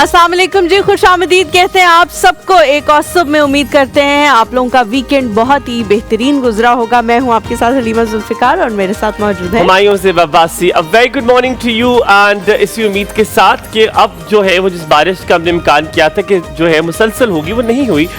अस्सलाम वालेकुम जी, खुशामदीद कहते हैं आप सबको एक और सुबह में। उम्मीद करते हैं आप लोगों का वीकेंड बहुत ही बेहतरीन गुजरा होगा। मैं हूं आपके साथ हलीमा जुल्फिकार और मेरे साथ मौजूद है हुमायूं से Abbasi. A very good morning to you and इसी उम्मीद के साथ कि अब जो है वो जिस बारिश का हमने इम्कान किया था कि जो है मुसलसल होगी वो नहीं हुई।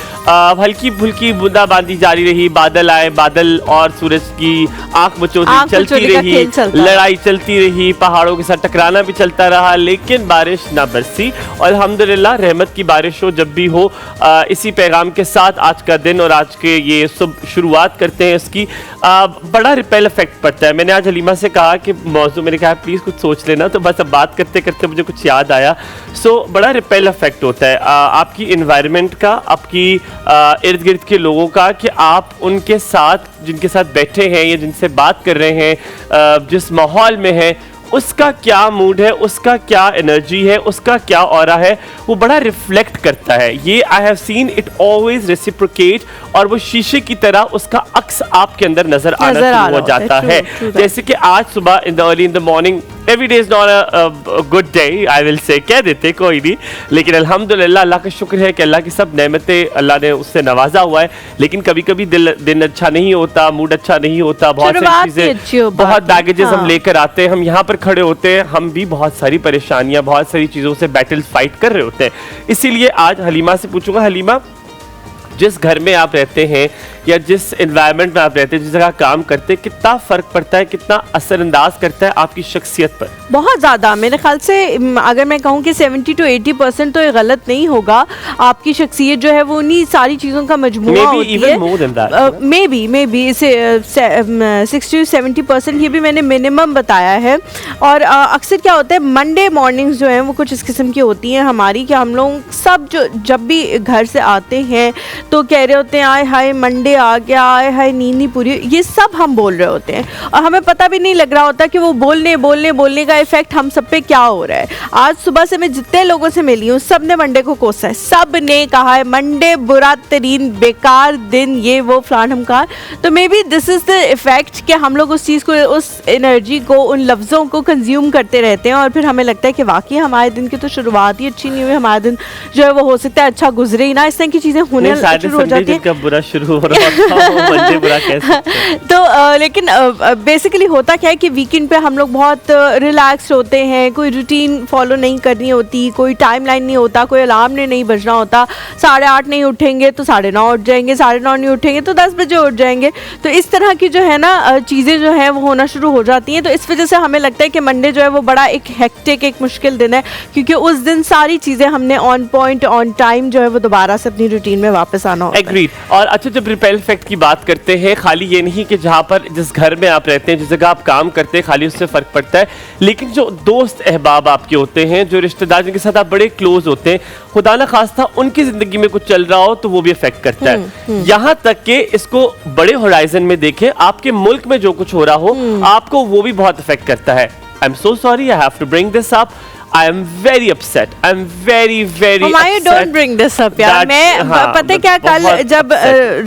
हल्की फुल्की बूंदाबांदी जारी रही, बादल आए, बादल और सूरज की आंख बचोदी चलती रही, लड़ाई चलती रही, पहाड़ों के साथ टकराना भी चलता रहा, लेकिन बारिश ना बरसी। और अल्हम्दुलिल्लाह रहमत की बारिश हो जब भी हो। इसी पैगाम के साथ आज का दिन और आज के ये सुबह शुरुआत करते हैं। इसकी बड़ा रिपेल इफेक्ट पड़ता है। मैंने आज हलीमा से कहा कि मौजू, मैंने कहा प्लीज़ कुछ सोच लेना, तो बस अब बात करते करते मुझे कुछ याद आया। बड़ा रिपेल इफेक्ट होता है आपकी इन्वायरमेंट का, आपकी इर्द गिर्द के लोगों का, कि आप उनके साथ जिनके साथ बैठे हैं या जिनसे बात कर रहे हैं, जिस माहौल में है, उसका क्या मूड है, उसका क्या एनर्जी है, उसका क्या ऑरा है, वो बड़ा रिफ्लेक्ट करता है। ये I have seen it always reciprocate, और वो शीशे की तरह उसका अक्स आपके अंदर नजर आना शुरू हो जाता है। जैसे कि आज सुबह in the early in the morning, every day is not a good day I will say, कह देते कोई नहीं, लेकिन अल्हम्दुलिल्लाह अल्लाह का शुक्र है कि अल्लाह की सब नेमतें अल्लाह ने उससे नवाजा हुआ है। लेकिन कभी कभी दिन अच्छा नहीं होता, मूड अच्छा नहीं होता, बहुत सारी चीजें, बहुत बैगेजेस हम लेकर आते हैं। हम यहाँ पर खड़े होते हैं, हम भी बहुत सारी परेशानियां, बहुत सारी चीज़ों से बैटल फाइट कर रहे होते हैं। इसीलिए आज हलीमा से पूछूंगा, हलीमा जिस घर में आप रहते हैं या जिस एनवायरनमेंट में आप रहते हैं, जिस जगह काम करते हैं, कितना फ़र्क पड़ता है, कितना असरअंदाज करता है आपकी शख्सियत पर? बहुत ज़्यादा। मेरे ख्याल से अगर मैं कहूँ कि 70 to 80% तो ये गलत नहीं होगा। आपकी शख्सियत जो है वो उन्हीं सारी चीज़ों का मजमूआ होती है। मे बी इसे 60 to 70% ये भी मैंने मिनिमम बताया है। और अक्सर क्या होता है, मंडे मॉर्निंग्स जो हैं वो कुछ इस किस्म की होती हैं हमारी, कि हम लोग सब जब भी घर से आते हैं तो कह रहे होते हैं आय हाय मंडे आ गया, आय हाय नींद नहीं पूरी, ये सब हम बोल रहे होते हैं और हमें पता भी नहीं लग रहा होता कि वो बोलने का इफेक्ट हम सब पे क्या हो रहा है। आज सुबह से मैं जितने लोगों से मिली हूँ, सब ने मंडे को कोसा है, सब ने कहा है मंडे बुरा तरीन बेकार दिन, ये वो फलान हमकार। तो may be this is the effect कि हम लोग उस चीज़ को, उस एनर्जी को, उन लफ्ज़ों को कंज्यूम करते रहते हैं और फिर हमें लगता है कि वाकई हमारे दिन की तो शुरुआत ही अच्छी नहीं हुई, हमारा दिन जो है वो हो सकता है अच्छा गुजरे ही ना। इस तरह की चीज़ें होने शुरू हो जाती है। बुरा शुरू हो रहा था बुरा कैसे? तो लेकिन बेसिकली होता क्या है कि वीकेंड पे हम लोग बहुत रिलैक्स होते हैं, कोई रूटीन फॉलो नहीं करनी होती, कोई टाइमलाइन नहीं होता, कोई अलार्म नहीं बजना होता। 8:30 नहीं उठेंगे तो 9:30 उठ जाएंगे, 9:30 नहीं उठेंगे तो 10 बजे उठ जाएंगे। तो इस तरह की जो है ना चीज़ें जो है वो होना शुरू हो जाती हैं। तो इस वजह से हमें लगता है कि मंडे जो है वो बड़ा एक हेक्टिक, एक मुश्किल दिन है, क्योंकि उस दिन सारी चीज़ें हमने ऑन पॉइंट, ऑन टाइम जो है वो दोबारा से अपनी रूटीन में वापस आना होता है। एग्रीड। और अच्छा, जब रिपेल इफेक्ट की बात करते हैं, खाली ये नहीं कि जहाँ पर जिस घर में आप रहते हैं, जिस जगह आप काम करते हैं, खाली उससे फ़र्क पड़ता है, लेकिन जो दोस्त अहबाब आपके होते हैं, जो रिश्तेदार जिनके साथ आप बड़े क्लोज होते हैं, खुदा न खास्ता उनकी ज़िंदगी में कुछ चल रहा हो तो वो भी इफेक्ट करता है। यहाँ तक कि इसको बड़े होराइजन में देखें, आपके मुल्क में जो कुछ हो रहा हो, आपको वो भी बहुत इफेक्ट करता है। I am so sorry, I have to bring this up. I am very upset. I am very upset. Don't bring this up यार। मैं पता क्या, कल जब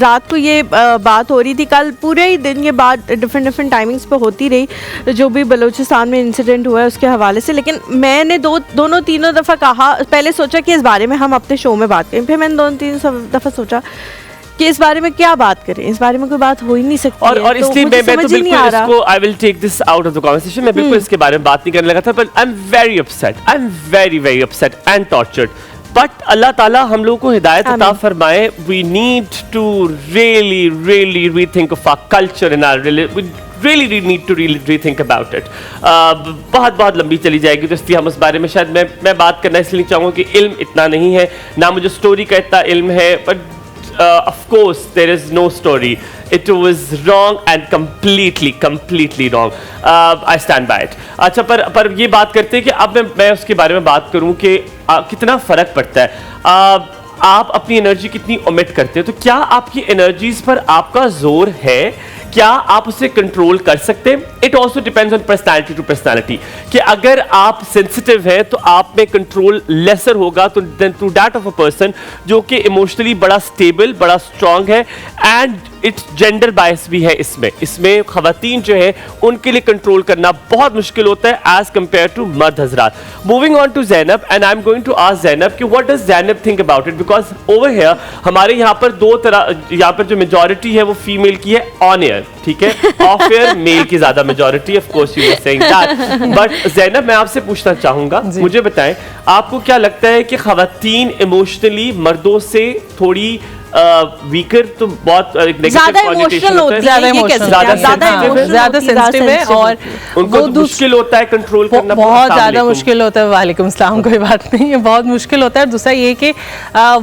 रात को ये बात हो रही थी, कल पूरे ही दिन ये बात डिफरेंट टाइमिंग्स पे होती रही, जो भी बलूचिस्तान में इंसिडेंट हुआ है उसके हवाले से। लेकिन मैंने दोनों तीनों दफ़ा कहा, पहले सोचा कि इस बारे में हम अपने शो में बात करें, फिर मैंने 2-3 दफ़ा सोचा कि इस बारे में क्या बात करें, इस बारे में कोई बात हो ही नहीं सकती। और इसलिए मैं तो बिल्कुल इसको I will take this out of the conversation. मैं बिल्कुल इसके बारे में बात नहीं करने लगा था, but I am very upset, I am very upset and tortured. But अल्लाह ताला हम लोगों को हिदायत अता फरमाए। We need to really rethink of our culture and our really need to rethink about it. बहुत लंबी चली जाएगी, तो इसलिए हम उस बारे में शायद मैं बात करना इसलिए चाहूँगा कि इल्म इतना नहीं है, ना मुझे स्टोरी का इतना इल्म है, but of course there is no story. It was wrong and completely wrong. I stand by it. अच्छा, पर ये बात करते हैं कि अब मैं उसके बारे में बात करूं कि कितना फ़र्क पड़ता है। आप अपनी एनर्जी कितनी ओमिट करते हो, तो क्या आपकी एनर्जीज पर आपका जोर है, क्या आप उसे कंट्रोल कर सकते हैं? It also depends on personality to personality, कि अगर आप सेंसिटिव हैं तो आप में कंट्रोल लेसर होगा तो then to that of a person जो कि इमोशनली बड़ा स्टेबल, बड़ा स्ट्रांग है। एंड इट्स जेंडर बायस भी है इसमें खवातीन जो है उनके लिए कंट्रोल करना बहुत मुश्किल होता है एज कंपेयर टू मर्द हजरात। Moving on to Zainab, and I am going to ask Zainab कि what does Zainab think about it, because over here हमारे यहाँ पर दो तरह, यहाँ पर जो मेजॉरिटी है वो फीमेल की है ऑन एयर, ठीक है, ऑफ एयर मेल की ज्यादा majority, of course you are saying that. But Zainab, मैं आपसे पूछना चाहूंगा, मुझे बताएं आपको क्या लगता है कि खवातीन इमोशनली मर्दों से थोड़ी वीकर, तो बहुत ज्यादा इमोशनल होती है, ज्यादा सेंसिटिव है और उनको तो मुश्किल होता है कंट्रोल करना, बहुत ज्यादा मुश्किल होता है। वालेकुम सलाम, कोई बात नहीं है, बहुत मुश्किल होता है। दूसरा ये कि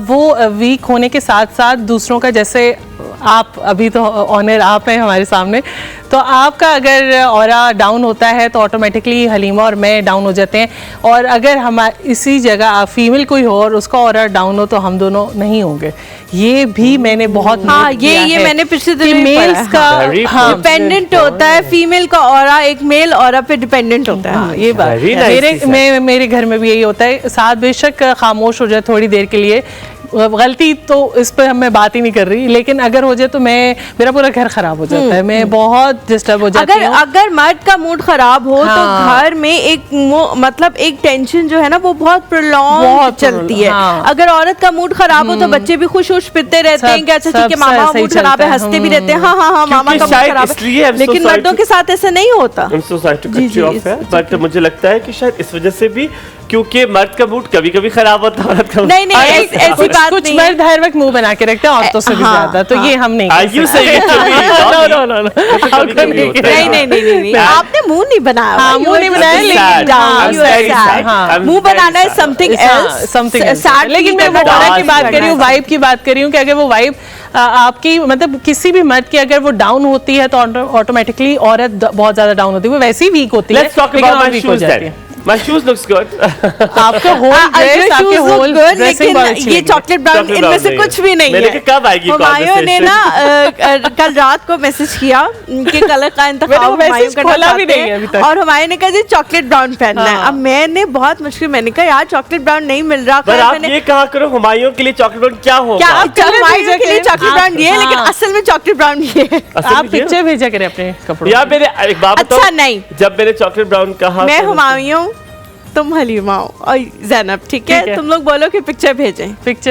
वो वीक होने के साथ साथ दूसरों का, जैसे आप अभी तो ऑनर आप हैं हमारे सामने, तो आपका अगर ऑरा डाउन होता है तो ऑटोमेटिकली हलीमा और मैं डाउन हो जाते हैं। और अगर हम इसी जगह फीमेल कोई हो और उसका ऑरा डाउन हो तो हम दोनों नहीं होंगे। ये भी मैंने बहुत ये मैंने पिछले दिन मेल्स का डिपेंडेंट होता है, फीमेल का ऑरा एक मेल ऑरा पे डिपेंडेंट होता है। ये बात मेरे घर में भी यही होता है। साथ बेशक खामोश हो जाए थोड़ी देर के लिए, गलती तो इस पर मैं बात ही नहीं कर रही, लेकिन अगर हो जाए तो मेरा पूरा घर खराब हो जाता है, मैं बहुत डिस्टर्ब हो जाती हूँ। अगर मर्द का मूड खराब हो तो घर में एक मतलब एक टेंशन जो है ना वो बहुत प्रोलॉन्ग चलती है। अगर औरत का मूड खराब हो तो बच्चे भी खुश पिटते रहते हैं कि अच्छा ठीक है मामा का मूड खराब है, हंसते भी रहते हैं, हाँ हाँ हाँ मामा का मूड खराब है, लेकिन मर्दों के साथ ऐसा नहीं होता। बट मुझे लगता है कि शायद इस वजह से भी, क्योंकि मर्द का मूड कभी कभी खराब होता है, औरत का नहीं ऐसी बात कुछ मर्द हर वक्त मुंह बना के रखते हैं औरतों से भी ज्यादा, तो ये हम नहीं नहीं, आपने मुंह नहीं बनाया, मुंह नहीं बनाया, मुंह बनाना है समथिंग एल्स। लेकिन मैं वो ऑरा की बात कर रही हूँ, वाइब की बात कर रही हूँ कि अगर वो वाइब आपकी मतलब किसी भी मर्द की अगर वो डाउन होती है तो ऑटोमेटिकली औरत बहुत ज्यादा डाउन होती है, वो वैसे ही वीक होती है, लेकिन और वीक हो जाती है। My shoes looks good. आपका होल ड्रेस, आपके होल ड्रेसिंग बहुत अच्छी है। ये चॉकलेट ब्राउन इनमें से कुछ भी नहीं है। कब आएगी हुमायूं ने ना कल रात को मैसेज किया कि कलर का इंतखाब हुमायूं करना चाहते हैं और हुमायूं ने कहा जी चॉकलेट ब्राउन पहनना है। अब मैंने बहुत मुश्किल, मैंने कहा यार चॉकलेट ब्राउन नहीं मिल रहा। पर आप ये कहा करो हुमायूं के लिए चॉकलेट ब्राउन क्या होगा? हुमायूं के लिए चॉकलेट ब्राउन ये है, लेकिन असल में चॉकलेट ब्राउन ये है। आप पिक्चर भेजा करें अपने कपड़ों। यार मेरे एक बात बताओ, अच्छा नहीं, जब मैंने चॉकलेट ब्राउन कहा, मैं हुमायूं, तुम हलीमा और ज़ैनब, ठीक है, तुम लोग बोलो कि पिक्चर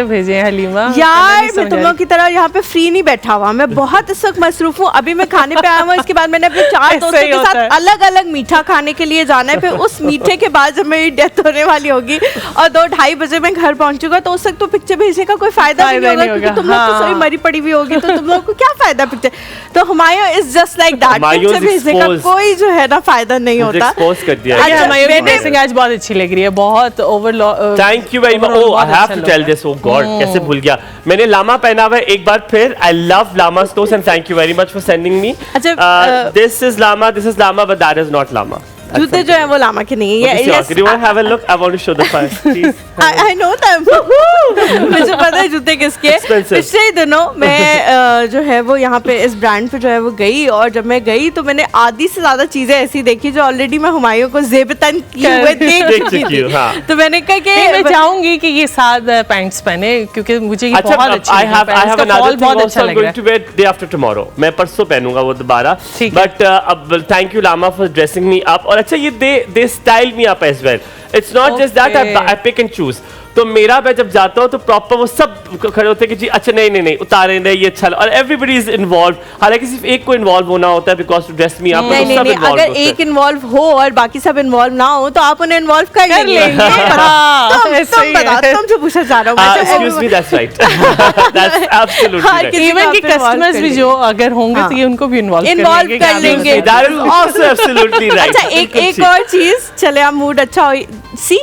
भेजें हलीमा। यार मैं तुम लोग की तरह यहाँ पे फ्री नहीं बैठा हुआ, मैं बहुत इस वक्त मसरूफ हूँ। अभी मैं खाने पे आया हूँ, इसके बाद मैंने अपने 4 दोस्तों के साथ अलग अलग मीठा खाने के लिए जाना है। फिर उस मीठे के बाद जब मेरी डेथ होने वाली होगी और 2-2:30 बजे मैं घर पहुंचूंगा तो उस वक्त तो पिक्चर भेजने का कोई फायदा नहीं होगा, क्योंकि तुम लोग तो सभी मरी पड़ी हुई होगी, तो तुम लोग को क्या फायदा पिक्चर। तो Humayun is just like that, picture भेजने का कोई जो है ना फायदा नहीं होता। आज बहुत अच्छी लग रही है, बहुत over. Thank you very much. Oh I have to tell this, oh god कैसे भूल गया, मैंने लामा पहना हुआ है एक बार फिर। I love Lama stores and thank you very much for sending me. This is Lama but that is not Lama. जूते जो है वो लामा के नहीं है। Do you want to have a look? I want to show the price, please. I know them. मुझे पता है जूते किसके। पिछले दिनों मैं जो है वो यहाँ पे इस ब्रांड पे जो है वो गई, और जब मैं गई तो मैंने आधी से ज्यादा चीजें ऐसी देखी जो ऑलरेडी मैं हुमायूं को ज़ेबतन किए हुए देख चुकी थी। तो मैंने कहा कि मैं चाहूंगी कि ये साथ पैंट्स पहने, क्योंकि मुझे ये बहुत अच्छी I have another thing also I'm going to wear day after tomorrow. मैं परसों पहनूंगा वो दोबारा। But अब thank you Lama for dressing me up. और अच्छा ये they style me up as well. It's not just that I pick and choose. तो मेरा मैं जब जाता हूँ तो प्रॉपर वो सब खड़े होते हैं कि जी अच्छा नहीं उतारे नहीं, ये अच्छा, और एवरीबडी इज इन्वॉल्व। हालांकि सिर्फ एक को इन्वॉल्व होना होता है because to dress me up. नहीं, अगर एक इन्वॉल्व हो और बाकी सब इन्वॉल्व ना हो तो आप उन्हें इन्वॉल्व कर लेंगे। तुम बताओ, तुमसे पूछना चाह रहा हूँ। Excuse me, that's right, that's absolutely right. Even कि कस्टमर्स भी जो अगर होंगे तो ये उनको भी इन्वॉल्व कर लेंगे। That is also absolutely right. अच्छा एक और चीज, चले आप मूड अच्छा हो, सी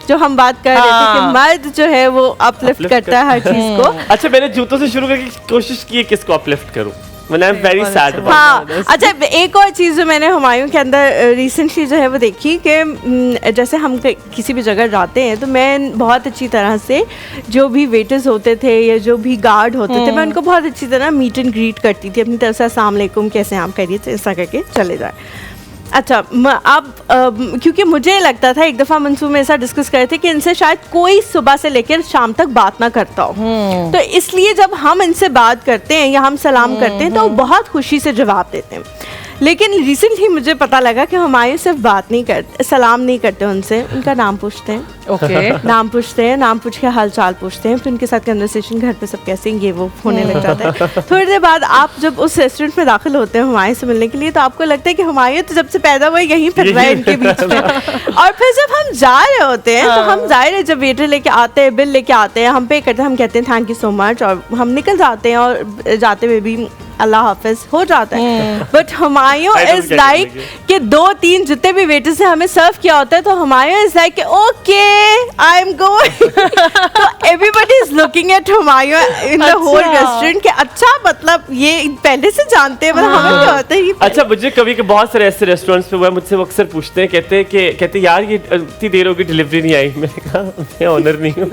जो हम बात कर रहे थे कि मर्द जो है वो अपलिफ्ट करता है हर चीज को। अच्छा मैंने जूतों से शुरू करके कोशिश की है किसको अपलिफ्ट करूं, आई एम वेरी सैड हाँ, अच्छा एक और चीज़ जो मैंने हुमायूं के अंदर रिसेंटली जो है वो देखी कि जैसे हम किसी भी जगह जाते हैं तो मैं बहुत अच्छी तरह से जो भी वेटर्स होते थे या जो भी गार्ड होते थे मैं उनको बहुत अच्छी तरह मीट एंड ग्रीट करती थी अपनी तरफ से, अस्सलाम वालेकुम, कैसे आप खैरियत से, ऐसा करके चले जाए। अच्छा अब क्योंकि मुझे लगता था, एक दफ़ा मंसूर में ऐसा डिस्कस करे थे कि इनसे शायद कोई सुबह से लेकर शाम तक बात ना करता हो, तो इसलिए जब हम इनसे बात करते हैं या हम सलाम करते हैं तो वो बहुत खुशी से जवाब देते हैं। लेकिन रिसेंटली मुझे पता लगा कि हुमायूं सिर्फ बात नहीं करते, सलाम नहीं करते उनसे, उनका नाम पूछते हैं। नाम पूछते हैं, नाम पूछ के हाल चाल पूछते हैं, फिर उनके साथ कन्वर्सेशन घर पे सब कैसे ये वो होने लग जाता है। थोड़ी देर बाद आप जब उस रेस्टोरेंट में दाखिल होते हैं हुमायूं से मिलने के लिए तो आपको लगता है कि हुमायूं तो जब से पैदा हुआ यहीं फिर रहा है इनके बीच में। और फिर जब हम जा रहे होते हैं तो हम जाहिर है जब वेटर लेके आते हैं, बिल लेके आते हैं, हम पे करते हैं, हम कहते हैं थैंक यू सो मच और हम निकल जाते हैं और जाते हुए भी अल्लाह हाफिज हो जाता है। बट हुमायूं इज लाइक कि 2-3 जितने भी वेटर्स से हमें सर्व किया होता है तो Humayun is like okay I am going, तो everybody is looking at Humayun in the whole restaurant कि अच्छा मतलब ये पहले से जानते हैं, मतलब हमें क्या होता है। अच्छा मुझे कभी के बहुत सारे ऐसे रेस्टोरेंट्स पे हुआ है, मुझसे वो अक्सर पूछते हैं, कहते यार ये इतनी देर होगी डिलीवरी नहीं आई। मैंने कहा मैं ओनर नहीं हूँ,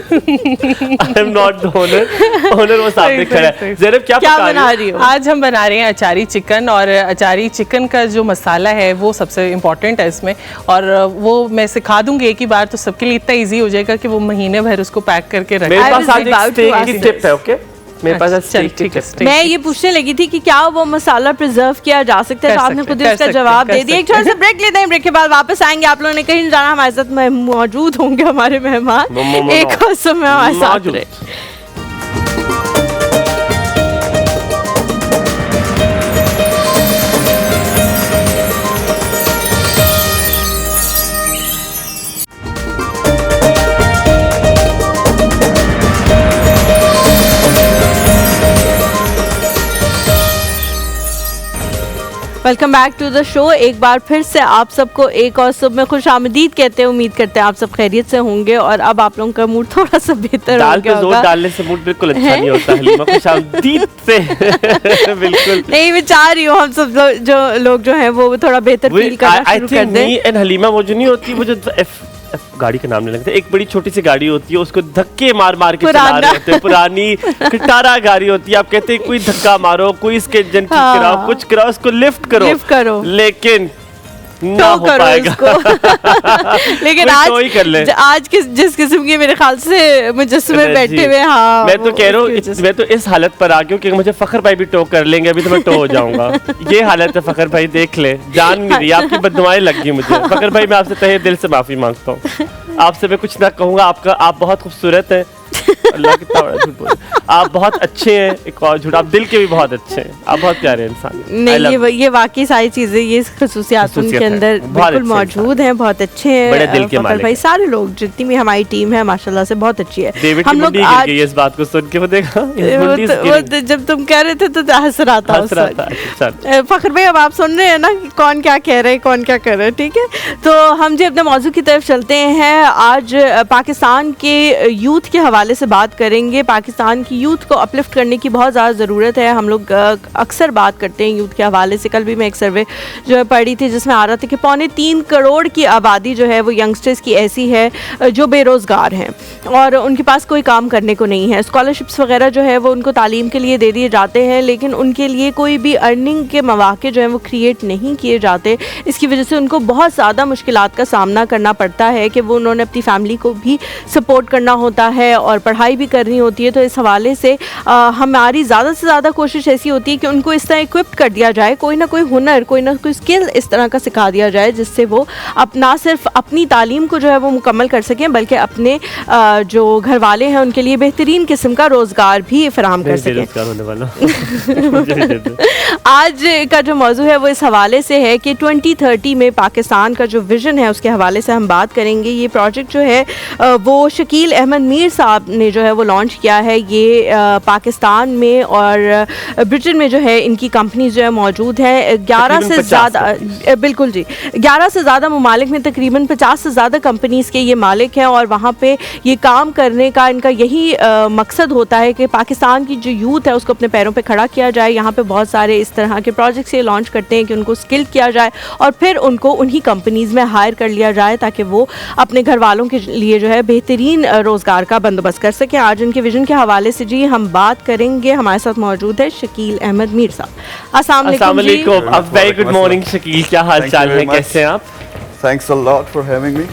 I am not the owner, owner वो सामने खड़ा है। ज़ैनब क्या बना रही हो? आज हम बना रहे हैं अचारी चिकन, और अचारी चिकन का जो मसाला है वो सबसे इम्पोर्टेंट है इसमें, और वो मैं सिखा दूंगी एक ही बार तो सबके लिए इतना इजी हो जाएगा कि वो महीने भर उसको पैक करके रखें। मेरे पास आज एक स्टेक की टिप है, ओके मेरे पास स्टेक की टिप। मैं ये पूछने लगी थी कि क्या वो मसाला प्रिजर्व किया जा सकता है, तो आपने खुद ही उसका जवाब दे दिया। एक छोटा सा ब्रेक लेते हैं, ब्रेक के बाद वापस आएंगे। आप लोगों ने कहीं नहीं जाना, हमारे साथ मौजूद होंगे हमारे मेहमान एक और समय हमारे साथ। Welcome back to the show. एक बार फिर से आप सबको एक और सुबह में खुश आमदीद कहते हैं। उम्मीद करते हैं आप सब खैरियत से होंगे और अब आप लोगों का मूड थोड़ा सा बेहतर हो गया होगा। जोर डालने से मूड बिल्कुल अच्छा नहीं होता हलीमा, खुश आमदीद से बिल्कुल नहीं, मैं चाह रही हूँ हम सब लोग जो हैं वो थोड़ा बेहतर फील करना शुरू कर दें। एंड हलीमा वो जो नहीं होती, वो जो गाड़ी का नाम नहीं लगता, एक बड़ी छोटी सी गाड़ी होती है, उसको धक्के मार मार के चला रहे होते हैं, पुरानी खटारा गाड़ी होती है। आप कहते हैं कोई धक्का मारो, कोई इसके इंजन ठीक कराओ, कुछ कराओ, इसको लिफ्ट करो, लेकिन ना हो पाएगा। लेकिन आज जिस किस्म के मेरे ख्याल से मुजस्समे बैठे हुए, हाँ मैं तो कह रहा हूँ, मैं तो इस हालत पर आ गया कि मुझे फखर भाई भी टो कर लेंगे, अभी तो मैं टो हो जाऊंगा। ये हालत है फखर भाई, देख ले, जान नहीं रही, आपकी बददुआएं लग गई मुझे। फखर भाई मैं आपसे तहे दिल से माफी मांगता हूँ, आपसे मैं कुछ ना कहूँगा। आप बहुत खूबसूरत हैं, अल्लाह कितना बड़ा झूठ बोल, आप बहुत अच्छे हैं, एक और झूठ, आप दिल के भी बहुत अच्छे हैं, आप बहुत प्यारे इंसान। नहीं ये वाकई सारी चीजें, ये खसूसियात उनके अंदर बिल्कुल मौजूद हैं, बहुत अच्छे हैं, बड़े दिल के मालिक भाई। सारे लोग जितनी भी हमारी टीम है माशाल्लाह से बहुत अच्छी है। हम लोग आज इस बात को सुन के वो देखा, वो जब तुम कह रहे थे तो हंस रहा था। फखर भाई अब आप सुन रहे हैं ना कि कौन क्या कह रहे हैं, कौन क्या कर रहे हैं, ठीक है। तो हम जी अपने मौजू की तरफ चलते हैं। आज पाकिस्तान के यूथ के हवाले से बात करेंगे। पाकिस्तान की यूथ को अपलिफ्ट करने की बहुत ज़्यादा ज़रूरत है। हम लोग अक्सर बात करते हैं यूथ के हवाले से। कल भी मैं एक सर्वे जो है पढ़ी थी जिसमें आ रहा था कि 3.25 करोड़ की आबादी जो है वो यंगस्टर्स की ऐसी है जो बेरोज़गार हैं और उनके पास कोई काम करने को नहीं है। स्कॉलरशिप्स वगैरह जो है वो उनको तालीम के लिए दे दिए जाते हैं, लेकिन उनके लिए कोई भी अर्निंग के मौके जो है वो क्रिएट नहीं किए जाते। इसकी वजह से उनको बहुत ज़्यादा मुश्किलात का सामना करना पड़ता है कि वो उन्होंने अपनी फैमिली को भी सपोर्ट करना होता है और पढ़ाई भी करनी होती है। तो इस हवाले से हमारी ज़्यादा से ज़्यादा कोशिश ऐसी होती है कि उनको इस तरह इक्विप्ड कर दिया जाए, कोई ना कोई हुनर, कोई ना कोई स्किल इस तरह का सिखा दिया जाए जिससे वो ना सिर्फ अपनी तालीम को जो है वो मुकम्मल कर सकें बल्कि अपने जो घर वाले हैं उनके लिए बेहतरीन किस्म का रोज़गार भी फराहम कर सकें। आज का जो मौजू है वो इस हवाले से है कि 2030 में पाकिस्तान का जो विज़न है उसके हवाले से हम बात करेंगे। ये प्रोजेक्ट जो है वो शकील अहमद मीर साहब ने जो है वो लॉन्च किया है। ये पाकिस्तान में और ब्रिटेन में जो है इनकी कंपनीज जो है मौजूद है। 11 से ज़्यादा, बिल्कुल जी, 11 से ज़्यादा ममालिक में तकरीबन 50 से ज़्यादा कंपनीज़ के ये मालिक हैं और वहाँ पे ये काम करने का इनका यही मकसद होता है कि पाकिस्तान की जो यूथ है उसको अपने पैरों पे खड़ा किया जाए। यहाँ पे बहुत सारे इस तरह के प्रोजेक्ट्स ये लॉन्च करते हैं कि उनको स्किल किया जाए और फिर उनको उन्हीं कंपनीज़ में हायर कर लिया जाए ताकि वो अपने घर वालों के लिए जो है बेहतरीन रोज़गार का बंदोबस्त कर सकें। आज उनके विजन के हवाले से जी हम बात करेंगे। हमारे साथ मौजूद है शकील अहमद मीर साहब। अस्सलाम वालेकुम। वेरी गुड मॉर्निंग शकील, क्या हाल चाल है, कैसे हैं आप? Thanks a lot for having me.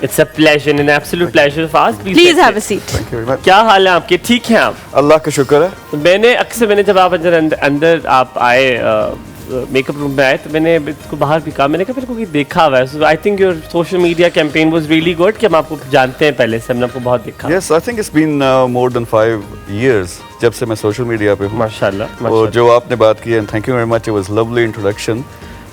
It's a pleasure, an absolute pleasure for us. Please have a seat. Thank you very much. क्या हाल है आपके, ठीक हैं आप? अल्लाह का शुक्र है। मैंने जब आप अंदर आप आए मेकअप रूम में आए तो मैंने इसको बाहर भी कहा, मैंने कहा मेरे को ये देखा हुआ है। I think your social media campaign was really good कि हम आपको जानते हैं पहले से, हमने आपको बहुत देखा। Yes, I think it's been more than 5 years जब से मैं सोशल मीडिया पे हूँ। माशाल्लाह। और जो आपने बात की है, thank you very much, it was lovely introduction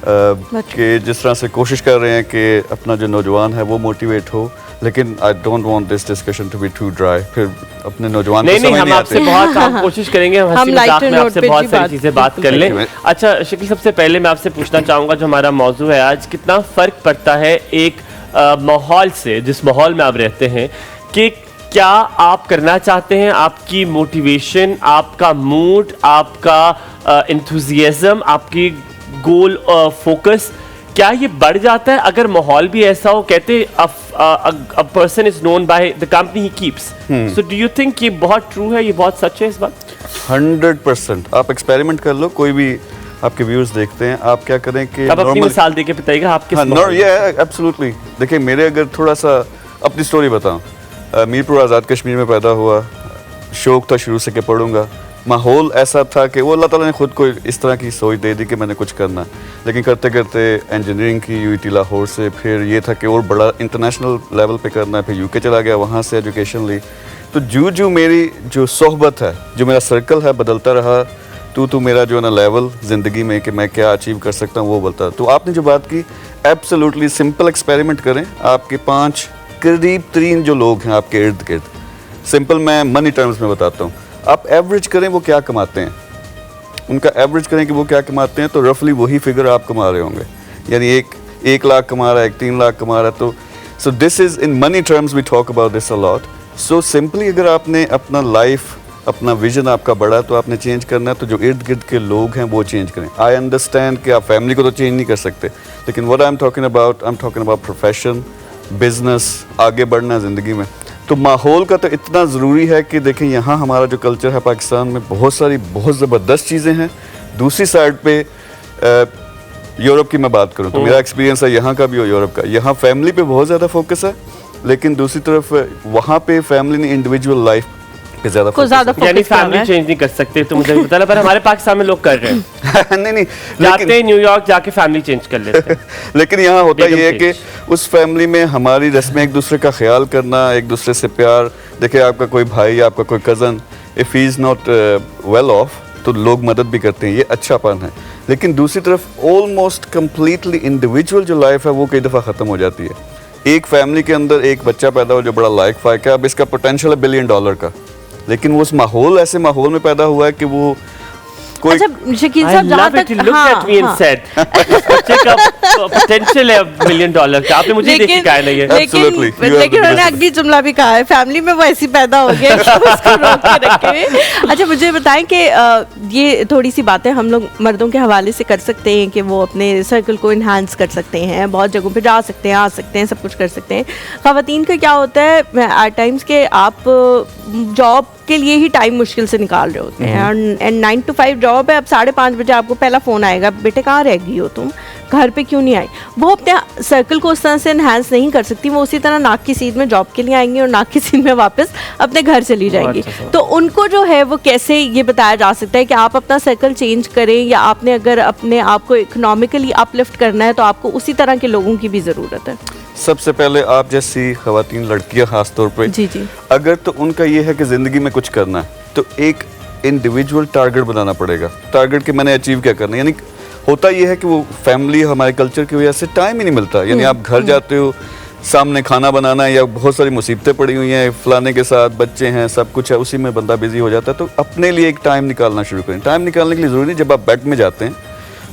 कि जिस तरह से कोशिश कर रहे हैं कि अपना जो नौजवान है वो मोटिवेट हो, लेकिन I don't want this discussion to be too dry, फिर अपने नौजवान को समझ हम नहीं आपसे आते। बहुत हम कोशिश करेंगे, हम हंसी मजाक में आपसे बहुत सारी चीजें बात कर लें। अच्छा शकील, सबसे पहले मैं आपसे पूछना चाहूँगा, जो हमारा मौजू है आज, कितना फ़र्क पड़ता है एक माहौल से, जिस माहौल में आप रहते हैं, कि क्या आप करना चाहते हैं, आपकी मोटिवेशन, आपका मूड, आपका एंथुजियाज्म, आपकी गोल फोकस, क्या ये बढ़ जाता है अगर माहौल भी ऐसा हो? कहते a person is known by the company he keeps. So do you think ये बहुत ट्रू है, ये बहुत सच है इस बात? 100%। आप एक्सपेरिमेंट कर लो, कोई भी आपके व्यूज देखते हैं, आप क्या करें कि आप अपनी मिसाल देके बताइएगा आप किस माहौल में? एब्सोल्युटली। देखिए, मेरे अगर थोड़ा सा अपनी स्टोरी बताऊं, मीरपुर आज़ाद कश्मीर में पैदा हुआ, शौक था शुरू से कि पढ़ूंगा। माहौल ऐसा था कि वो अल्लाह ताला ने खुद को इस तरह की सोच दे दी कि मैंने कुछ करना, लेकिन करते करते इंजीनियरिंग की यूईटी लाहौर से, फिर ये था कि और बड़ा इंटरनेशनल लेवल पे करना है, फिर यूके चला गया, वहाँ से एजुकेशन ली। तो जो मेरी जो सोहबत है, जो मेरा सर्कल है, बदलता रहा। तो मेरा जो है ना लेवल ज़िंदगी में कि मैं क्या अचीव कर सकता हूँ वो बोलता है। तो आपने जो बात की, एब्सोल्युटली सिंपल एक्सपेरिमेंट करें। आपके 5 करीब 3 जो लोग हैं आपके इर्द गिर्द, सिंपल मैं मनी टर्म्स में बताता हूँ, आप एवरेज करें वो क्या कमाते हैं, उनका एवरेज करें कि वो क्या कमाते हैं, तो रफली वही फिगर आप कमा रहे होंगे। यानी एक लाख कमा रहा है, एक 3 लाख कमा रहा है। तो so this is in money terms, we talk about this a lot. So simply अगर आपने अपना लाइफ, अपना विजन आपका बड़ा, तो आपने चेंज करना है, तो जो इर्द गिर्द के लोग हैं वो चेंज करें। आई अंडरस्टैंड कि आप फैमिली को तो चेंज नहीं कर सकते, लेकिन what I am talking about profession, business, आगे बढ़ना ज़िंदगी में। तो माहौल का तो इतना ज़रूरी है कि देखें, यहाँ हमारा जो कल्चर है पाकिस्तान में, बहुत सारी बहुत ज़बरदस्त चीज़ें हैं। दूसरी साइड पे यूरोप की मैं बात करूँ तो मेरा एक्सपीरियंस है यहाँ का भी और यूरोप का। यहाँ फैमिली पे बहुत ज़्यादा फोकस है, लेकिन दूसरी तरफ वहाँ पे फैमिली ने इंडिविजुअल लाइफ पे ज़्यादा फोकस, यानी फैमिली चेंज नहीं कर सकते, तो मुझे पता है, पर हमारे पाकिस्तान में लोग कर रहे हैं। नहीं जाते हैं न्यूयॉर्क, जाके फैमिली चेंज कर लेते हैं। लेकिन यहाँ होता ये है कि उस फैमिली में हमारी रस्में, एक दूसरे का ख्याल करना, एक दूसरे से प्यार। देखिए, आपका कोई भाई, आपका कोई cousin, if he is not well of, तो लोग मदद भी करते हैं, ये अच्छापन है। लेकिन दूसरी तरफ ऑलमोस्ट कम्प्लीटली इंडिविजुअल जो लाइफ है वो कई दफ़ा ख़त्म हो जाती है। एक फैमिली के अंदर एक बच्चा पैदा हो जो बड़ा लाइक फाइक है, अब इसका पोटेंशियल है $1 बिलियन का, लेकिन वो उस माहौल, ऐसे माहौल में पैदा हुआ है कि वो कोई। अच्छा शकील साहब, जहाँ तक बच्चे का पोटेंशियल है $1 बिलियन का, आपने मुझे देखी कहा है ये। लेकिन उन्होंने अगली जुमला भी कहा है, फैमिली में वो ऐसी पैदा हो गया कि उसको रोक के रखे। अच्छा मुझे बताएं कि ये थोड़ी सी बातें हम लोग मर्दों के हवाले से कर सकते हैं कि वो अपने सर्कल को इन्हांस कर सकते हैं, बहुत जगहों पे जा सकते हैं, आ सकते हैं, सब कुछ कर सकते हैं। ख़वातीन का क्या होता है एट टाइम्स के आप जॉब के लिए ही टाइम मुश्किल से निकाल रहे होते हैं, एंड 9 to 5 जॉब है। अब 5:30 बजे आपको पहला फ़ोन आएगा, बेटे कहाँ रह गई हो तुम, घर पे क्यों नहीं आई। वो अपने सर्कल को उस तरह से इन्हांस नहीं कर सकती, वो उसी तरह नाक की सीध में जॉब के लिए आएंगी और नाक की सीध में वापस अपने घर चली जाएंगी। तो उनको जो है वो कैसे ये बताया जा सकता है कि आप अपना सर्कल चेंज करें, या आपने अगर अपने आप को इकोनॉमिकली अपलिफ्ट करना है तो आपको उसी तरह के लोगों की भी ज़रूरत है। सबसे पहले आप जैसी ख़वातीन, लड़कियां खास तौर पे, जी जी, अगर तो उनका ये है कि ज़िंदगी में कुछ करना है, तो एक इंडिविजुअल टारगेट बनाना पड़ेगा। टारगेट के मैंने अचीव क्या करना है, यानी होता ये है कि वो फैमिली, हमारे कल्चर की वजह से टाइम ही नहीं मिलता। यानी आप घर जाते हो, सामने खाना बनाना है या बहुत सारी मुसीबतें पड़ी हुई हैं, फलाने के साथ बच्चे हैं, सब कुछ है, उसी में बंदा बिजी हो जाता है। तो अपने लिए एक टाइम निकालना शुरू करें। टाइम निकालने के लिए ज़रूरी नहीं जब आप बेड में जाते हैं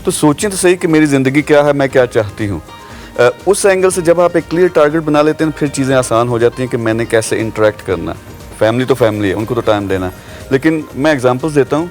तो सोचें तो सही कि मेरी ज़िंदगी क्या है, मैं क्या चाहती हूँ। उस एंगल से जब आप एक क्लियर टारगेट बना लेते हैं फिर चीज़ें आसान हो जाती हैं कि मैंने कैसे इंटरेक्ट करना है। फैमिली तो फैमिली है, उनको तो टाइम देना है। लेकिन मैं एग्जांपल्स देता हूँ,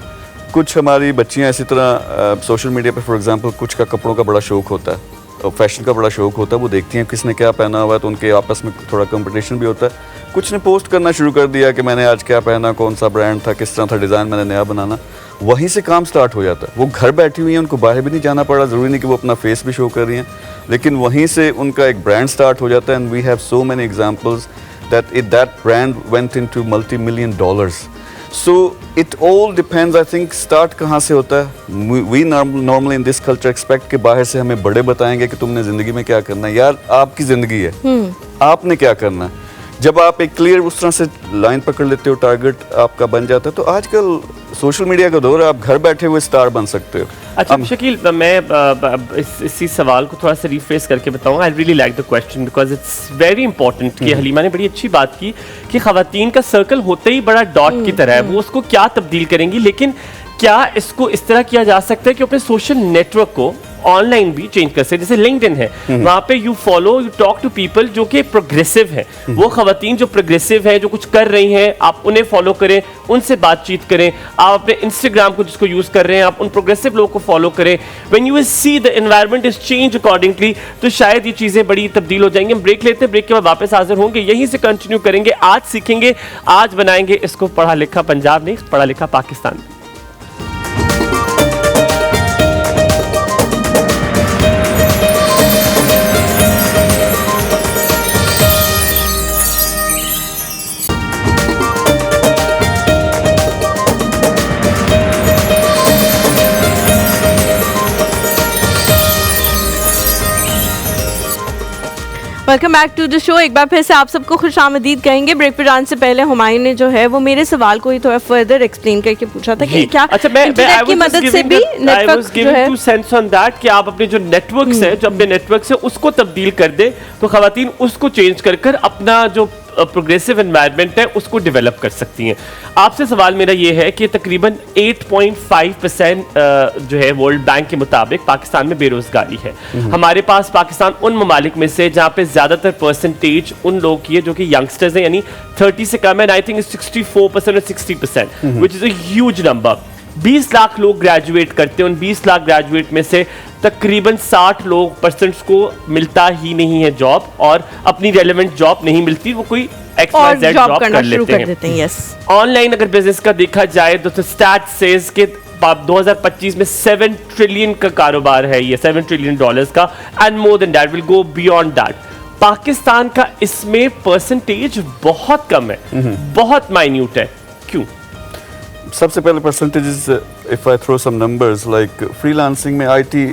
कुछ हमारी बच्चियाँ इसी तरह सोशल मीडिया पे फॉर एग्जांपल कुछ का कपड़ों का बड़ा शौक़ होता है और फैशन का बड़ा शौक़ होता है, वो देखती हैं किसने क्या पहना हुआ है तो उनके आपस में थोड़ा कंपटीशन भी होता है। कुछ ने पोस्ट करना शुरू कर दिया कि मैंने आज क्या पहना, कौन सा ब्रांड था, किस तरह था डिज़ाइन, मैंने नया बनाना। वहीं से काम स्टार्ट हो जाता है। वो घर बैठी हुई हैं, उनको बाहर भी नहीं जाना पड़ा, ज़रूरी नहीं कि वो अपना फेस भी शो कर रही हैं, लेकिन वहीं से उनका एक ब्रांड स्टार्ट हो जाता है। And we have so many examples that brand went into multi-million dollars. So it all depends, I think, start कहाँ से होता है। We normally in this culture expect कि बाहर से हमें बड़े बताएंगे कि तुमने ज़िंदगी में क्या करना है। यार आपकी ज़िंदगी है, आपने क्या करना है। जब आप एक क्लियर उस तरह से लाइन पकड़ लेते हो, टारगेट आपका बन जाता है, तो आजकल सोशल मीडिया का दौर है, आप घर बैठे हुए स्टार बन सकते हो। अच्छा शकील, मैं इसी सवाल को थोड़ा सा रिफ्रेश करके बताऊंगा। I really like the question because it's very important कि हलीमा ने बड़ी अच्छी बात की कि खवातीन का सर्कल होते ही बड़ा डॉट की तरह है, वो उसको क्या तब्दील करेंगी, लेकिन क्या इसको इस तरह किया जा सकता है कि अपने सोशल नेटवर्क को ऑनलाइन भी चेंज कर सकते। जैसे लिंक्डइन है, वहां पे you follow, you talk to people जो कि प्रोग्रेसिव है, वो खवातीन जो प्रोग्रेसिव है, जो कुछ कर रही हैं, आप उन्हें फॉलो करें, उनसे बातचीत करें। आप अपने इंस्टाग्राम को जिसको यूज कर रहे हैं, आप उन प्रोग्रेसिव लोगों को फॉलो करें। When you will see the environment is change accordingly, तो शायद ये चीजें बड़ी तब्दील हो जाएंगी। हम ब्रेक लेते हैं, ब्रेक के बाद वापस हाजिर होंगे, यहीं से कंटिन्यू करेंगे। आज सीखेंगे, आज बनाएंगे इसको पढ़ा लिखा पंजाब नहीं, पढ़ा लिखा Pakistan. Welcome back to the show. एक बार फिर से आप सबको खुशामदीद कहेंगे। ब्रेक पे जाने से पहले हुमायूं ने जो है वो मेरे सवाल को ही थोड़ा फर्दर एक्सप्लेन करके पूछा था कि क्या इंटरनेट की मदद से भी नेटवर्क जो है सेंस ऑन दैट कि आप अपने जो नेटवर्क्स है, जो अपने नेटवर्क है उसको तब्दील कर दे, तो खवातीन उसको चेंज कर कर अपना जो प्रोग्रेसिव एनवायरनमेंट है उसको डेवलप कर सकती हैं। आपसे सवाल मेरा ये है कि तकरीबन 8.5% जो है वर्ल्ड बैंक के मुताबिक पाकिस्तान में बेरोजगारी है। हमारे पास पाकिस्तान उन ममालिक में से जहाँ पे ज्यादातर परसेंटेज उन लोगों की है जो कि यंगस्टर्स हैं, यानी 30 से कम है। आई थिंक 64% और 60%, which is a huge number. 20 lakh लोग ग्रेजुएट करते हैं, उन 20 लाख ग्रेजुएट में से तकरीबन 60% को मिलता ही नहीं है जॉब, और अपनी रेलेवेंट जॉब नहीं मिलती, वो कोई XYZ जॉब कर लेते हैं। ऑनलाइन अगर बिजनेस का देखा जाए तो स्टैट सेज के 2025 में 7 ट्रिलियन का कारोबार है, ये $7 ट्रिलियन का, and more than that will go beyond that. Pakistan का इसमें परसेंटेज बहुत कम है, बहुत माइन्यूट है। क्यों? सबसे पहले percentages, if I throw some numbers like freelancing में, IT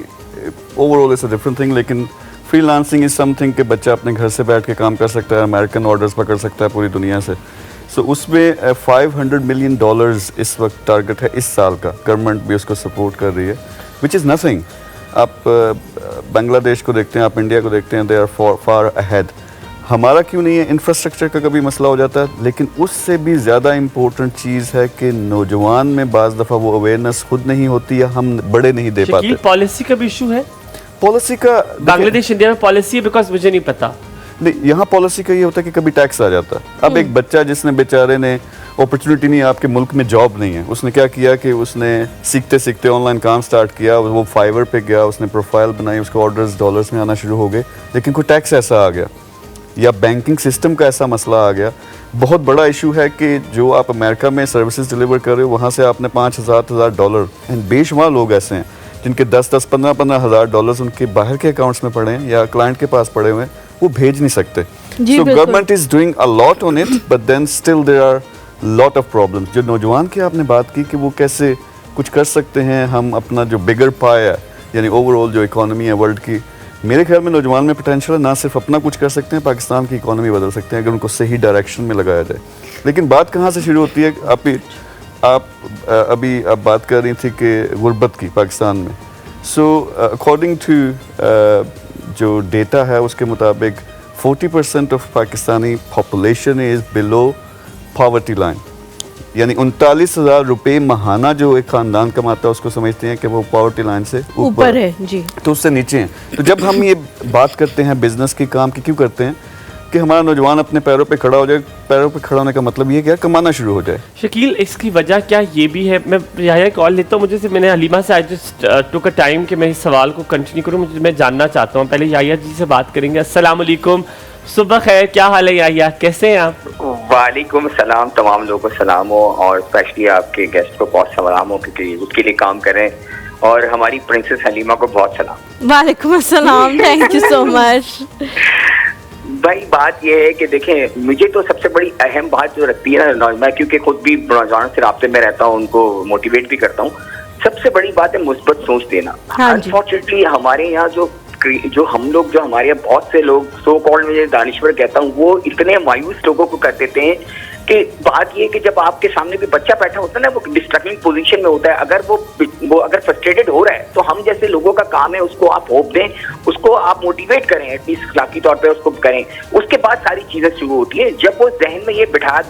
overall is a different thing, लेकिन फ्रीलांसिंग इज समथिंग कि बच्चा अपने घर से बैठ के काम कर सकता है, अमेरिकन ऑर्डर्स पकड़ सकता है पूरी दुनिया से। सो उसमें $500 मिलियन इस वक्त टारगेट है इस साल का। गवर्नमेंट भी उसको सपोर्ट कर रही है, विच इज़ नथिंग। आप बांग्लादेश को देखते हैं, आप इंडिया को देखते हैं, दे आर फार अहेड। हमारा क्यों नहीं है? इंफ्रास्ट्रक्चर का कभी मसला हो जाता है, लेकिन उससे भी ज़्यादा इम्पोर्टेंट चीज़ है कि नौजवान में बाज़ दफ़ा वो अवेयरनेस खुद नहीं होती या हम बड़े नहीं दे पाते। पॉलिसी का भी इशू है, पॉलिसी का। बांग्लादेश इंडिया में पॉलिसी है, बिकॉज मुझे नहीं पता। नहीं, यहाँ पॉलिसी का ये होता है कि कभी टैक्स आ जाता है। अब एक बच्चा जिसने बेचारे ने अपॉर्चुनिटी नहीं, आपके मुल्क में जॉब नहीं है, उसने क्या किया कि उसने सीखते सीखते ऑनलाइन काम स्टार्ट किया, वो फाइवर पे गया, उसने प्रोफाइल बनाई, उसको ऑर्डर्स डॉलर्स में आना शुरू हो गए, लेकिन कोई टैक्स ऐसा आ गया या बैंकिंग सिस्टम का ऐसा मसला आ गया। बहुत बड़ा इशू है कि जो आप अमेरिका में सर्विसेज डिलीवर कर रहे हो, वहाँ से आपने $5,000 एंड बेशुमार लोग ऐसे हैं जिनके 10-10, $15,000 उनके बाहर के अकाउंट्स में पड़े हैं या क्लाइंट के पास पड़े हुए हैं, वो भेज नहीं सकते। So government is doing a lot on it, but then still there are lot of problems. जो नौजवान की आपने बात की कि वो कैसे कुछ कर सकते हैं, हम अपना जो बिगर पाई है, यानी ओवरऑल जो इकोनॉमी है वर्ल्ड की, मेरे ख्याल में नौजवान में पोटेंशियल है। ना सिर्फ अपना कुछ कर सकते हैं, पाकिस्तान की इकोनॉमी बदल सकते हैं अगर उनको सही डायरेक्शन में लगाया जाए। लेकिन बात कहाँ से शुरू होती है? आप अभी बात कर रही थी कि गुर्बत की पाकिस्तान में। सो अकॉर्डिंग टू जो डेटा है उसके मुताबिक 40% of Pakistani population is below poverty line, यानी 39,000 रुपये महाना जो एक ख़ानदान कमाता है उसको समझते हैं कि वो पॉवर्टी लाइन से ऊपर है जी, तो उससे नीचे हैं। तो जब हम ये बात करते हैं बिजनेस के काम की, क्यों करते हैं कि हमारा नौजवान अपने पैरों पे खड़ा हो जाए। पैरों पे खड़ा होने का मतलब ये क्या, कमाना शुरू हो जाए। शकील, इसकी वजह क्या ये भी है? मैं यहाँ कॉल लेता हूँ, मुझे से मैंने हलीमा से I just took a time कि मैं इस सवाल को कंटिन्यू करूँ। मैं जानना चाहता हूँ, पहले याहिया जी से बात करेंगे। अस्सलाम वालेकुम, सुबह खैर, क्या हाल है याहिया, कैसे हैं आप? वालेकुम सलाम, तमाम लोगों को सलाम हो और स्पेशली आपके गेस्ट को बहुत सलाम हो क्योंकि उसके लिए काम करें, और हमारी प्रिंसेस हलीमा को बहुत सलाम। वालेकुम अस्सलाम, थैंक यू सो मच। भाई बात यह है कि देखें, मुझे तो सबसे बड़ी अहम बात जो लगती है ना, मैं क्योंकि खुद भी नौजवान से राब्ते में रहता हूँ, उनको मोटिवेट भी करता हूँ, सबसे बड़ी बात है मुस्बत सोच देना। अनफॉर्चुनेटली हमारे यहाँ जो हम लोग, जो हमारे यहाँ बहुत से लोग सो कॉल्ड में दानिश्वर कहता हूँ, वो इतने मायूस लोगों को कर देते हैं कि बात ये है कि जब आपके सामने कोई बच्चा बैठा होता है ना, वो डिस्ट्रक्टिंग पोजीशन में होता है, अगर वो अगर फ्रस्ट्रेटेड हो रहा है तो हम जैसे लोगों का काम है उसको आप होप दें, उसको आप मोटिवेट करें, एटलीस्ट अखलाकी तौर पे उसको करें। उसके बाद सारी चीजें शुरू होती है। जब वो जहन में ये बिठा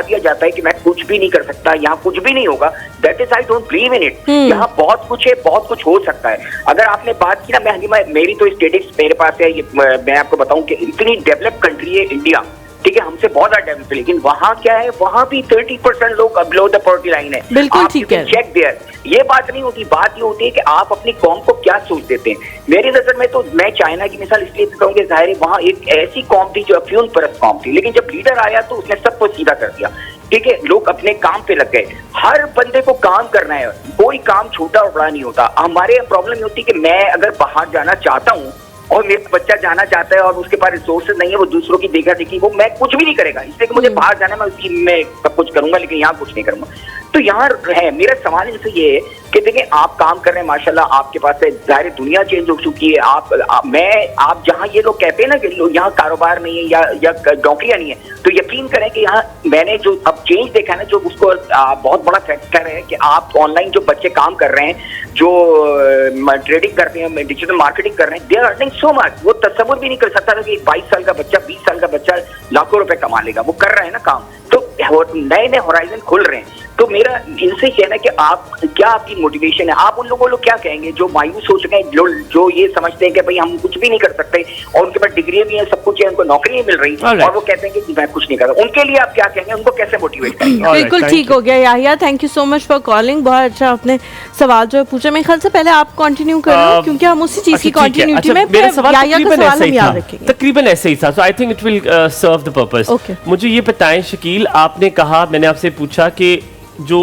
दिया जाता है कि मैं कुछ भी नहीं कर सकता, यहाँ कुछ भी नहीं होगा, that is I don't believe in it. यहाँ बहुत कुछ है, बहुत कुछ हो सकता है। अगर आपने बात की ना, मेरी तो स्टेटिस्टिक्स मेरे पास है, मैं आपको बताऊं कि इतनी डेवलप कंट्री है इंडिया, ठीक है, हमसे बहुत ज्यादा डेवलप है, लेकिन वहाँ क्या है, वहाँ भी 30% लोग बिलो द पॉवर्टी लाइन है। बिल्कुल ठीक है, चेक देयर। ये बात नहीं होती, बात ये होती है कि आप अपनी कौम को क्या सोच देते हैं। मेरी नजर में तो मैं चाइना की मिसाल इसलिए देता हूँ कि जाहिर है वहाँ एक ऐसी कौम थी जो अफ्यून परस्त कौम थी, लेकिन जब लीडर आया तो उसने सबको सीधा कर दिया। ठीक है, लोग अपने काम पे लग गए, हर बंदे को काम करना है, कोई काम छोटा और बड़ा नहीं होता। हमारे प्रॉब्लम ये होती है कि मैं अगर बाहर जाना चाहता हूँ और मेरा बच्चा जाना चाहता है और उसके पास रिसोर्सेज नहीं है, वो दूसरों की देखा देखी, वो मैं कुछ भी नहीं करेगा, इसलिए कि मुझे बाहर जाना है, मैं उसकी मैं सब कुछ करूंगा, लेकिन यहाँ कुछ नहीं करूंगा। तो यहाँ है मेरा सवाल इनसे ये है कि देखिए, आप काम कर रहे हैं माशाल्लाह, आपके पास है, जाहिर दुनिया चेंज हो चुकी है। आप जहाँ ये लोग कहते हैं ना कि यहाँ कारोबार नहीं है या नौकरियां नहीं है, तो यकीन करें कि यहाँ मैंने जो अब चेंज देखा है ना, जो उसको बहुत बड़ा फैक्टर है कि आप ऑनलाइन जो बच्चे काम कर रहे हैं, जो ट्रेडिंग करते हैं, डिजिटल मार्केटिंग कर रहे हैं, they are earning so much. वो तस्वुर भी नहीं कर सकता था कि 22 साल का बच्चा, 20 साल का बच्चा लाखों रुपए कमा लेगा। वो कर रहे हैं ना काम, तो नए नए होराइजन खुल रहे हैं। तो मेरा इनसे कहना है कि आप क्या, आपकी मोटिवेशन है, आप उन लोगों को क्या कहेंगे जो मायूस हो चुके हैं, जो ये समझते हैं कि भाई हम कुछ भी नहीं कर सकते, और उनके पास डिग्री भी है, सब कुछ है, उनको नौकरी नहीं मिल रही, और वो कहते हैं कि मैं कुछ नहीं कर रहा। उनके लिए आप क्या कहेंगे, उनको कैसे मोटिवेट करेंगे? बिल्कुल ठीक हो गया Yahya, thank you so much for calling. बहुत अच्छा आपने सवाल जो पूछा, मेरे ख्याल से पहले आप कंटिन्यू करो क्योंकि हम उसी चीज की कंटिन्यूटी में, मेरा सवाल याहिया का सवाल हम याद रखेंगे। तकरीबन ऐसे ही था, so I think it will serve the purpose. मुझे ये बताएं शकील, आपने कहा, मैंने आपसे पूछा कि जो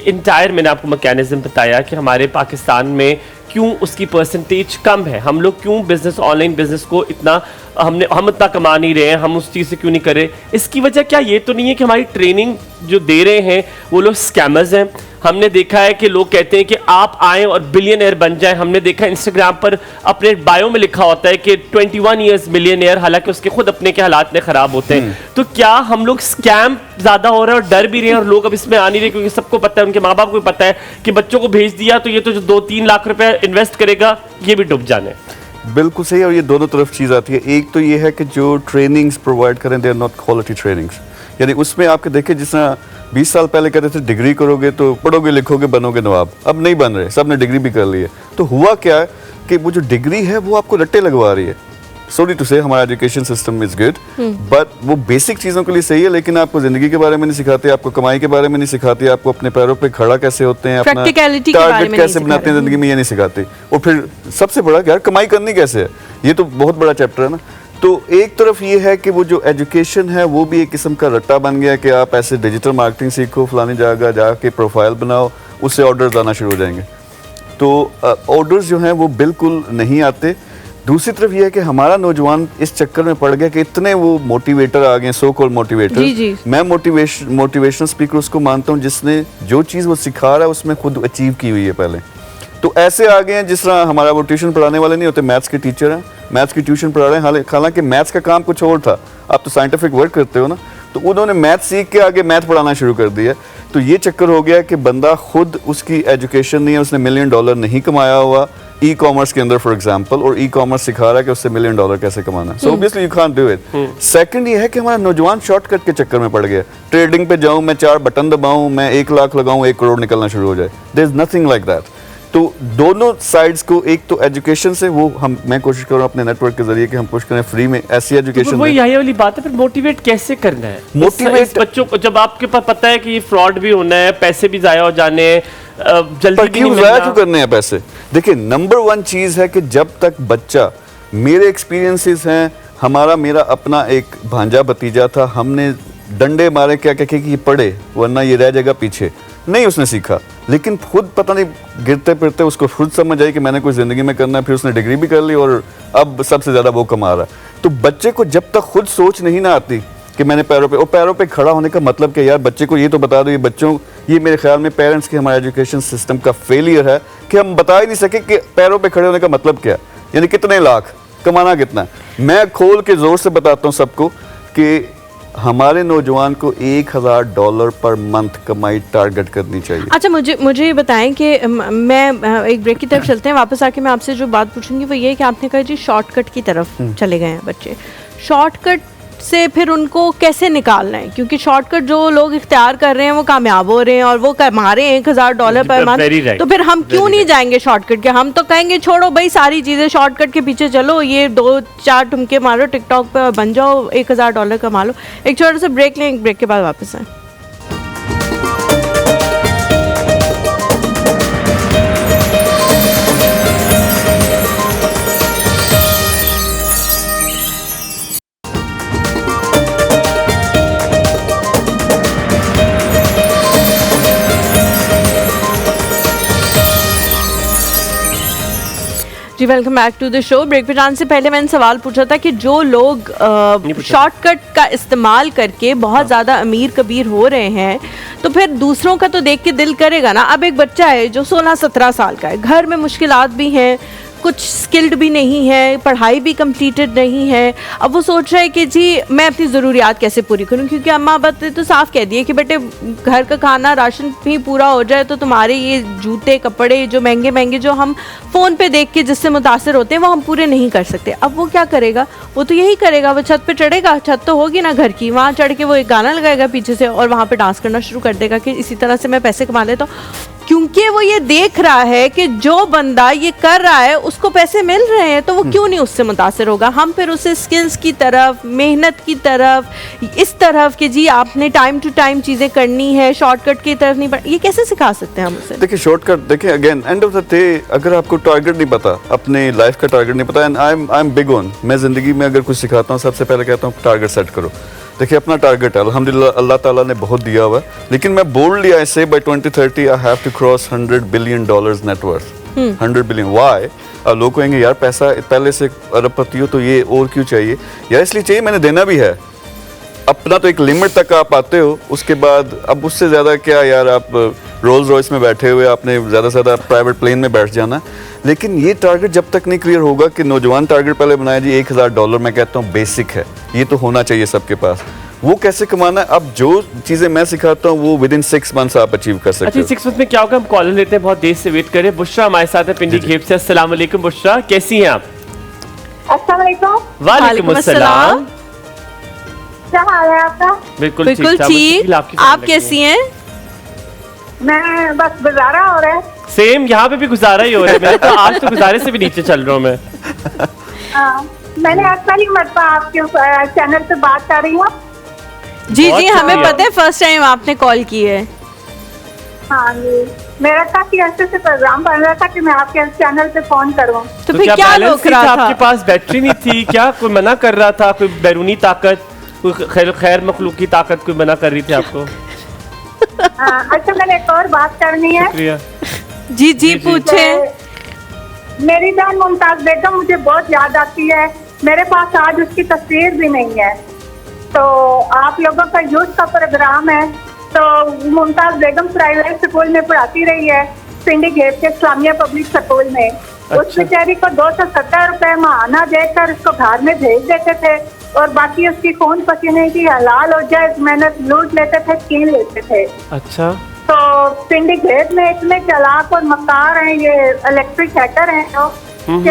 इंटायर, मैंने आपको मैकेनिज्म बताया कि हमारे पाकिस्तान में क्यों उसकी परसेंटेज कम है, हम लोग क्यों बिजनेस, ऑनलाइन बिजनेस को इतना हम इतना कमा नहीं रहे हैं, हम उस चीज़ से क्यों नहीं कर रहे। इसकी वजह क्या ये तो नहीं है कि हमारी ट्रेनिंग जो दे रहे हैं वो लोग स्कैमर्स हैं। हमने देखा है कि लोग कहते हैं कि आप आएँ और बिलियनर बन जाएं। हमने देखा इंस्टाग्राम पर अपने बायो में लिखा होता है कि 21 ईयर्स मिलियनर, हालांकि उसके खुद अपने के हालात में ख़राब होते हैं। तो क्या हम लोग स्कैम ज़्यादा हो रहे हैं और डर भी रहे हैं, और लोग अब इसमें आ नहीं रहे, क्योंकि सबको पता है, उनके माँ बाप को भी पता है कि बच्चों को भेज दिया तो ये तो जो 2-3 लाख रुपए इन्वेस्ट करेगा ये भी डूब जाने। बिल्कुल सही, और ये दोनों तरफ चीज़ आती है। एक तो ये है कि जो ट्रेनिंग्स प्रोवाइड करें, they are not quality trainings, यानी उसमें आपके देखें, जिस तरह 20 साल पहले कहते थे डिग्री करोगे तो पढ़ोगे लिखोगे बनोगे नवाब, अब नहीं बन रहे, सब ने डिग्री भी कर ली है। तो हुआ क्या है कि वो जो डिग्री है वो आपको रट्टे लगवा रही है। सॉरी टू से, हमारा education system is good, but वो बेसिक चीज़ों के लिए सही है, लेकिन आपको ज़िंदगी के बारे में नहीं सिखाते, आपको कमाई के बारे में नहीं सिखाते, आपको अपने पैरों पे खड़ा कैसे होते हैं, अपना टारगेट कैसे बनाते हैं ज़िंदगी में, ये नहीं सिखाते। और फिर सबसे बड़ा यार कमाई करनी कैसे है, ये तो बहुत बड़ा चैप्टर है ना। तो एक तरफ ये है कि वो जो एजुकेशन है वो भी एक किस्म का रट्टा बन गया कि आप ऐसे डिजिटल मार्केटिंग सीखो, फलानी जगह जाके प्रोफाइल बनाओ, उससे ऑर्डर्स आना शुरू हो जाएंगे। तो ऑर्डर्स जो हैं वो बिल्कुल नहीं आते। दूसरी तरफ ये है कि हमारा नौजवान इस चक्कर में पड़ गया कि इतने वो मोटिवेटर आ गए, सो कॉल्ड मोटिवेटर। मैं मोटिवेशनल स्पीकर उसको मानता हूँ जिसने जो चीज़ वो सिखा रहा है उसमें खुद अचीव की हुई है पहले। तो ऐसे आ गए हैं जिस तरह हमारा वो ट्यूशन पढ़ाने वाले नहीं होते, मैथ्स के टीचर हैं, मैथ्स की ट्यूशन पढ़ा रहे हैं, हालांकि मैथ्स का काम कुछ और था, आप तो साइंटिफिक वर्क करते हो ना, तो उन्होंने मैथ सीख के आगे मैथ पढ़ाना शुरू कर दिया। तो ये चक्कर हो गया कि बंदा खुद, उसकी एजुकेशन नहीं है, उसने $1 मिलियन नहीं कमाया हुआ, ई कॉमर्स के अंदर फॉर एग्जांपल, और ई कॉमर्स सिखा रहा है कि उससे $1 मिलियन कैसे कमाना है, so obviously you can't do it. Second ये है कि हमारा नौजवान शॉर्टकट के चक्कर में पड़ गया, ट्रेडिंग पे जाऊं, मैं 4 बटन दबाऊं, मैं 1 लाख लगाऊं, 1 करोड़ निकलना शुरू हो जाए। There is nothing like that. तो दोनों साइड्स को, एक तो एजुकेशन से वो मैं कोशिश कर रहा हूँ अपने नेटवर्क के जरिए कि हम पुश करें फ्री में ऐसी एजुकेशन। वो यही वाली बात है, फिर मोटिवेट कैसे करना है इस बच्चों को, जब आपके पास पता है कि ये फ्रॉड भी होना है, पैसे भी जाया हो जाने हैं, जल्दी भी नहीं जाया क्यों करने हैं पैसे? देखिए, नंबर 1 चीज है कि जब तक बच्चा, मेरे एक्सपीरियंसेस हैं, मेरा अपना एक भांजा भतीजा था, हमने डंडे मारे क्या क्या कि पढ़े वरना ये रह जाएगा पीछे, नहीं उसने सीखा, लेकिन खुद पता नहीं गिरते फिरते उसको खुद समझ आई कि मैंने कुछ जिंदगी में करना है, फिर उसने डिग्री भी कर ली और अब सबसे ज्यादा वो कमा रहा है। तो बच्चे को जब तक खुद सोच नहीं ना आती कि मैंने पैरों पे खड़ा होने का मतलब क्या यार, बच्चे को ये तो बता दो, ये मेरे ख्याल में पेरेंट्स के, हमारे एजुकेशन सिस्टम का फेलियर है कि हम बता ही नहीं सके कि पैरों पे खड़े होने का मतलब क्या है, यानी कितने लाख कमाना कितना है। मैं खोल के जोर से बताता हूँ सबको कि हमारे नौजवान को $1000 पर मंथ कमाई टारगेट करनी चाहिए। अच्छा, मुझे ये बताएं कि मैं एक ब्रेक की तरफ चलते हैं, वापस आके मैं आपसे जो बात पूछूंगी वो ये है कि आपने कहा जी शॉर्टकट की तरफ चले गए हैं बच्चे, शॉर्टकट से फिर उनको कैसे निकालना है, क्योंकि शॉर्टकट जो लोग इख्तियार कर रहे हैं वो कामयाब हो रहे हैं और वो कमा रहे हैं $1000 पर मंथ, तो फिर हम क्यों नहीं जाएंगे शॉर्टकट के? हम तो कहेंगे छोड़ो भाई सारी चीज़ें, शॉर्टकट के पीछे चलो, ये 2-4 ठुमके मारो टिकटॉक पे और बन जाओ, $1000 कमा लो। एक छोटा सा ब्रेक लें, एक ब्रेक के बाद वापस आए। जी, welcome back to the show. Break पे जाने से पहले मैंने सवाल पूछा था कि जो लोग शॉर्टकट का इस्तेमाल करके बहुत ज़्यादा अमीर कबीर हो रहे हैं, तो फिर दूसरों का तो देख के दिल करेगा ना। अब एक बच्चा है जो 16-17 साल का है, घर में मुश्किलात भी हैं, कुछ स्किल्ड भी नहीं है, पढ़ाई भी कंप्लीटेड नहीं है। अब वो सोच रहा है कि जी मैं अपनी ज़रूरियात कैसे पूरी करूं, क्योंकि अम्मा बाप ने तो साफ कह दिए कि बेटे घर का खाना राशन भी पूरा हो जाए तो तुम्हारे ये जूते कपड़े जो महंगे महंगे जो हम फ़ोन पे देख के जिससे मुतासर होते हैं वो हम पूरे नहीं कर सकते। अब वो क्या करेगा? वो तो यही करेगा, वो छत पे चढ़ेगा, छत तो होगी ना घर की, वहाँ चढ़ के वो एक गाना लगाएगा पीछे से और वहाँ पे डांस करना शुरू कर देगा कि इसी तरह से मैं पैसे कमा लेता हूँ, क्योंकि वो ये देख रहा है कि जो बंदा ये कर रहा है उसको पैसे मिल रहे हैं, तो वो क्यों नहीं उससे मुतासर होगा। हम फिर उसे स्किल्स की तरफ, मेहनत की तरफ, इस तरफ कि जी आपने टाइम टू टाइम चीज़ें करनी है, शॉर्टकट की तरफ नहीं बढ़, ये कैसे सिखा सकते हैं हम उसे? देखिए शॉर्टकट, देखिए again end of the day अगर आपको टारगेट नहीं पता, अपने लाइफ का टारगेट नहीं पता, and I am big on, मैं ज़िंदगी में अगर कुछ सिखाता हूँ सबसे पहले कहता हूँ टारगेट सेट करो। देखिए अपना टारगेट है, अल्हम्दुलिल्लाह अल्लाह ताला ने बहुत दिया हुआ है, लेकिन मैं boldly I say by 2030 I have to cross $100 billion net worth. 100 billion, why? अब लोग कहेंगे यार पैसा पहले से अरबपति हो तो ये और क्यों चाहिए? यार इसलिए चाहिए, मैंने देना भी है। अपना तो एक लिमिट तक आप आते हो, उसके बाद अब उससे ज़्यादा क्या यार, आप रोल्स रॉयस में बैठे हुए, आपने ज़्यादा से ज़्यादा प्राइवेट प्लेन में बैठ जाना। लेकिन ये टारगेट जब तक नहीं क्लियर होगा कि नौजवान टारगेट पहले बनाया जी $1000, मैं कहता हूँ बेसिक है, ये तो होना चाहिए सबके पास। वो कैसे कमाना है, अब जो चीज़ें मैं सिखाता हूँ वो विद इन 6 मंथ्स आप अचीव कर सकते हो। 6 मंथ में क्या होगा? हम कॉलर लेते हैं, बहुत देर से वेट करें। बुशरा हमारे साथ है पिंडी घेप से। अस्सलाम वालेकुम बुशरा, कैसी हैं आप? अस्सलाम वालेकुम। वालेकुम अस्सलाम। क्या हाल है आपका? बिल्कुल ठीक। आप कैसी हैं? मैं बस गुजारा हो रहा है। सेम, यहाँ पे भी गुजारा ही हो रहा है। मैं तो आज तो गुजारे से भी नीचे चल रहा हूँ मैं। मैंने पहली मरतबा आपके चैनल पे बात कर रही हूँ। जी जी, हमें पता है फर्स्ट टाइम आपने कॉल की है। हाँ जी, मेरा काफी अर्से से प्रोग्राम बन रहा था कि मैं आपके चैनल पे फोन करूँ। तो फिर क्या रोक रहा था? आपके पास बैटरी नहीं थी क्या? कोई मना कर रहा था? कोई बैरूनी ताकत, कोई खैर मखलूक की ताकत कोई मना कर रही थी आपको? अच्छा, मैंने एक और बात करनी है। जी जी पूछे। मेरी जान मुमताज बेगम मुझे बहुत याद आती है, मेरे पास आज उसकी तस्वीर भी नहीं है। तो आप लोगों का यूथ का प्रोग्राम है, तो मुमताज बेगम प्राइवेट स्कूल में पढ़ाती रही है, पिंडी घेप के इस्लामिया पब्लिक स्कूल में। उस बेचारी को 270 रुपए माहाना देकर उसको घर में भेज देते थे और बाकी उसकी खून पसीने की हलाल हो जाए मेहनत लूट लेते थे, छीन लेते थे। अच्छा। तो पिंडी घेत में इतने चालाक और मक्कार हैं ये इलेक्ट्रिक हैकर हैं जो कि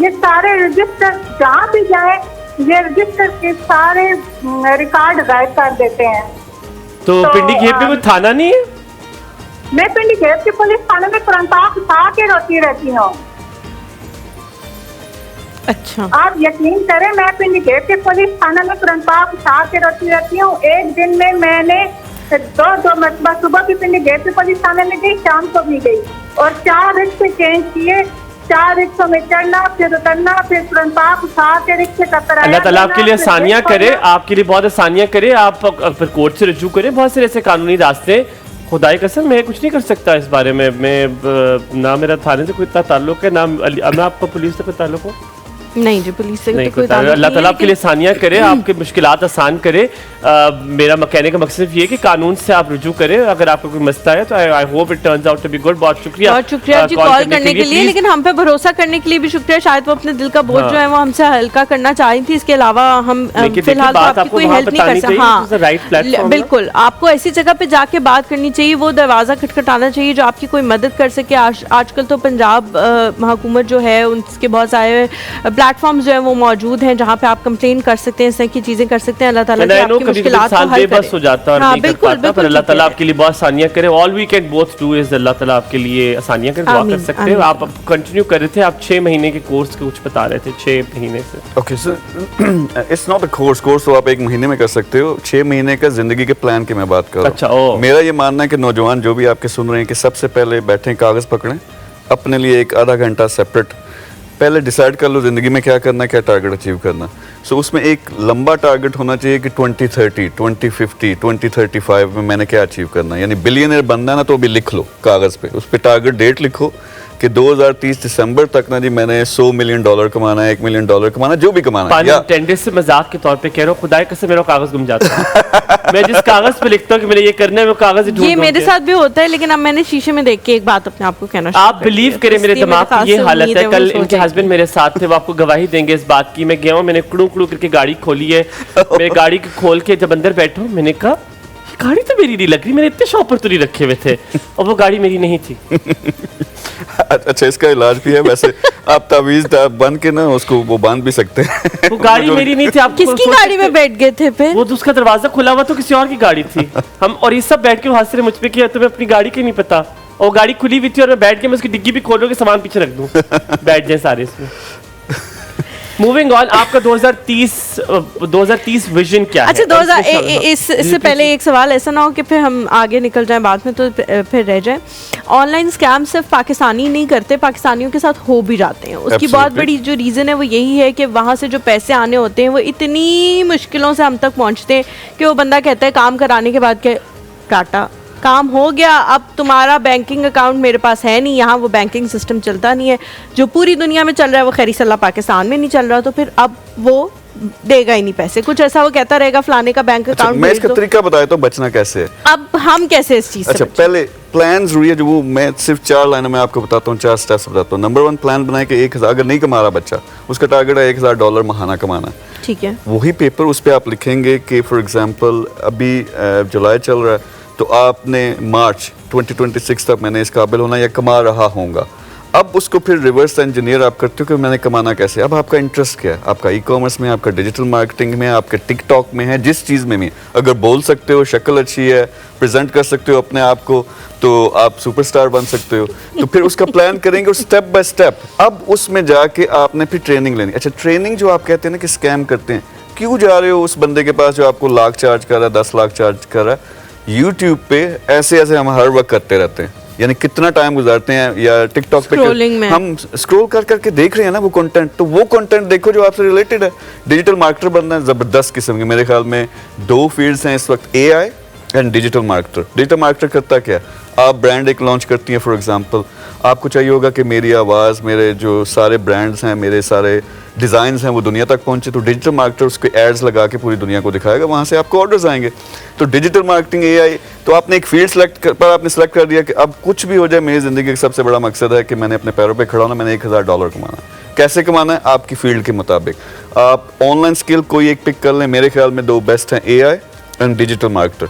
ये सारे रजिस्टर जहाँ भी जाए ये रजिस्टर के सारे रिकॉर्ड गायब कर देते हैं। तो पिंडी घेत में कोई थाना नहीं है? मैं पिंडी घेत के पुलिस थाने में परंताप उठा के रोती रहती हूँ। अच्छा, आप यकीन करें, मैं पिंडी घेत के पुलिस थाने में परंताप उठा के रोती रहती हूँ। एक दिन में मैंने दो मरतबा सुबह भी पिंडी घेत के पुलिस थाने में गई, शाम को भी गई और 4 रिक्शे चेंज किए, 4 रिक्शों में चढ़ना फिर उतरना फिर परंताप उठा के रिक्शे का किराया। अल्लाह ताला आपके लिए आसानियाँ करे, आपके लिए बहुत आसानियाँ करे। आप फिर कोर्ट से रजू करें, बहुत से ऐसे कानूनी रास्ते। खुदाई कसम मैं कुछ नहीं कर सकता इस बारे में। मैं ना मेरा थाने से कोई इतना ताल्लुक है ना मैं आपको पुलिस से कोई ताल्लुक हो। नहीं जी, पुलिस से नहीं, तो कोई ताल्लुक अल्लाह नहीं ताला है, आपके लिए आसानियाँ करे, आपके मुश्किलात आसान करे। मेरा कहने का मकसद ये है कि कानून से आप रुजू करें। अगर आपको कोई मसला है तो I hope it turns out to be good. बहुत शुक्रिया, बहुत शुक्रिया जी कॉल करने के लिए, लेकिन हम पे भरोसा करने के लिए भी शुक्रिया। शायद वो अपने दिल का बोझ जो है वो हमसे हल्का करना चाह रही थी। इसके अलावा हम फिलहाल तो आपकी कोई हेल्प नहीं कर सकते। हाँ बिल्कुल, आपको ऐसी जगह पे जाके बात करनी चाहिए, वो दरवाजा खटखटाना चाहिए जो आपकी कोई मदद कर सके। आजकल तो पंजाब हुकूमत जो है उनके बहुत सारे प्लेटफॉर्म जो है वो मौजूद हैं जहाँ पे आप कंप्लेन कर सकते हैं, इस तरह की चीजें कर सकते हैं। अल्लाह ताला की आपकी मुश्किलात को हल करे। हो जाता है और नहीं कर पाता, पर अल्लाह ताला आपके लिए बहुत आसानियां करे। All we can both do is अल्लाह ताला आपके लिए आसानियां करे, दुआ कर सकते हैं। आप कंटिन्यू कर रहे थे, आप 6 महीने के कोर्स के कुछ बता रहे थे, 6 महीने से। Okay sir, it's not a course तो आप 1 महीने में कर सकते हो। 6 महीने का जिंदगी के प्लान की मैं बात कर रहा हूँ। अच्छा, मेरा ये मानना है कि नौजवान जो भी आपके सुन रहे हैं कि सबसे पहले बैठें, कागज पकड़ें, अपने लिए एक आधा घंटा सेपरेट पहले डिसाइड कर लो जिंदगी में क्या करना है, क्या टारगेट अचीव करना। सो उसमें एक लंबा टारगेट होना चाहिए कि 2030, 2050, 2035 में मैंने क्या अचीव करना है। यानी बिलियनर बनना है ना, तो अभी लिख लो कागज पे, उस पर टारगेट डेट लिखो कि 2030 दिसंबर तक ना जी मैंने $100 मिलियन कमाना है, $1 मिलियन कमाना, जो भी कमाना है। टेंडर से मजाक के तौर पे कह रहा हूँ, खुदाई कसम मेरा कागज गुम जाता है। मैं जिस कागज पे लिखता हूँ कि मैंने ये करना है, वो कागज ये मेरे साथ भी होता है। लेकिन अब मैंने शीशे में देख के एक बात अपने आप को कहना, आप बिलीव करें मेरे दिमाग की ये हालत है। कल इनके हस्बैंड मेरे साथ थे, वो आपको गवाही देंगे इस बात की। मैं गया हूँ, मैंने कुड़ू कुड़ू करके गाड़ी खोली है। मेरी गाड़ी खोल के जब अंदर बैठा हूँ, मैंने कहा गाड़ी तो मेरी नहीं लग रही, मैंने इतने शॉपर तो नहीं रखे हुए थे और वो गाड़ी मेरी नहीं थी। अच्छा, इसका इलाज भी है वैसे। आप तावीज बंद के ना उसको वो बांध भी सकते हैं। वो गाड़ी मेरी नहीं थी। आप किसकी गाड़ी में बैठ गए थे फिर? वो उसका दरवाजा खुला हुआ तो किसी और की गाड़ी थी। हम और ये सब बैठ के हंस रहे मुझ पे कि तुम्हें अपनी गाड़ी की नहीं पता। और गाड़ी खुली हुई थी और मैं बैठ के मैं उसकी डिग्गी भी खोल के सामान पीछे रख दूं, बैठ जाए सारे इसमें। मूविंग ऑन, आपका 2030 विजन क्या है? अच्छा, इससे पहले एक सवाल, ऐसा ना हो कि फिर हम आगे निकल जाएं बाद में तो फिर रह जाए। ऑनलाइन स्कैम सिर्फ पाकिस्तानी नहीं करते, पाकिस्तानियों के साथ हो भी जाते हैं। उसकी बहुत बड़ी जो रीज़न है वो यही है कि वहाँ से जो पैसे आने होते हैं वो इतनी मुश्किलों से हम तक पहुँचते हैं कि वो बंदा कहता है काम कराने के बाद के टाटा काम हो गया, अब तुम्हारा बैंकिंग अकाउंट मेरे पास है नहीं। यहाँ वो बैंकिंग सिस्टम चलता नहीं है जो पूरी दुनिया में चल रहा है, वो खैर सल्ला पाकिस्तान में नहीं चल रहा। तो फिर अब वो देगा ही नहीं पैसे, कुछ ऐसा वो कहता रहेगा फलाने का बैंक अकाउंट। मैं इसका तरीका बताया तो बचना कैसे है। अब हम कैसे इस चीज से अच्छा, पहले प्लान जरूरी है। जो वो मैं सिर्फ 4 लाइनों में आपको बताता हूँ, 4 स्टेप्स बताता हूँ। नंबर 1 प्लान बनाए कि 1000 अगर नहीं कमा रहा बच्चा, उसका टारगेट है $1000 महाना कमाना। ठीक है, वही पेपर उस पर आप लिखेंगे कि फॉर एग्जाम्पल अभी जुलाई चल रहा है तो आपने मार्च 2026 तक मैंने इस काबिल होना या कमा रहा होऊंगा। अब उसको फिर रिवर्स इंजीनियर आप करते हो कि मैंने कमाना कैसे। अब आपका इंटरेस्ट क्या है, आपका ई-कॉमर्स में, आपका डिजिटल मार्केटिंग में, आपके टिकटॉक में है, जिस चीज़ में भी अगर बोल सकते हो, शक्ल अच्छी है, प्रेजेंट कर सकते हो अपने आप को, तो आप सुपरस्टार बन सकते हो। तो फिर उसका प्लान करेंगे और स्टेप बाय स्टेप अब उसमें जाके आपने फिर ट्रेनिंग लेनी। अच्छा, ट्रेनिंग जो आप कहते हैं ना कि स्कैम करते हैं, क्यों जा रहे हो उस बंदे के पास जो आपको लाख चार्ज कर रहा है, 10 लाख चार्ज कर रहा है। YouTube पे ऐसे हम हर वक्त करते रहते हैं, यानी कितना टाइम गुजारते हैं, या टिकटॉक पे हम स्क्रॉल कर करके देख रहे हैं ना वो कंटेंट। तो वो कंटेंट देखो जो आपसे रिलेटेड है। डिजिटल मार्केटर बनना है जबरदस्त किस्म के। मेरे ख्याल में 2 फील्ड्स हैं इस वक्त, AI and digital marketer. Digital marketer करता क्या है, आप ब्रांड एक लॉन्च करती हैं फॉर एग्जांपल, आपको चाहिए होगा कि मेरी आवाज़, मेरे जो सारे ब्रांड्स हैं, मेरे सारे डिज़ाइंस हैं वो दुनिया तक पहुंचे। तो डिजिटल मार्केटर उसके एड्स लगा के पूरी दुनिया को दिखाएगा, वहाँ से आपको ऑर्डर्स आएंगे। तो डिजिटल मार्केटिंग, AI, तो आपने एक फील्ड सेलेक्ट कर दिया कि अब कुछ भी हो जाए, मेरी ज़िंदगी का सबसे बड़ा मकसद है कि मैंने अपने पैरों पर खड़ा होना, मैंने $1000 कमाना। कैसे कमाना है, आपकी फील्ड के मुताबिक। आप ऑनलाइन स्किल कोई एक पिक कर लें, मेरे ख्याल में 2 बेस्ट हैं, AI एंड डिजिटल मार्केटर।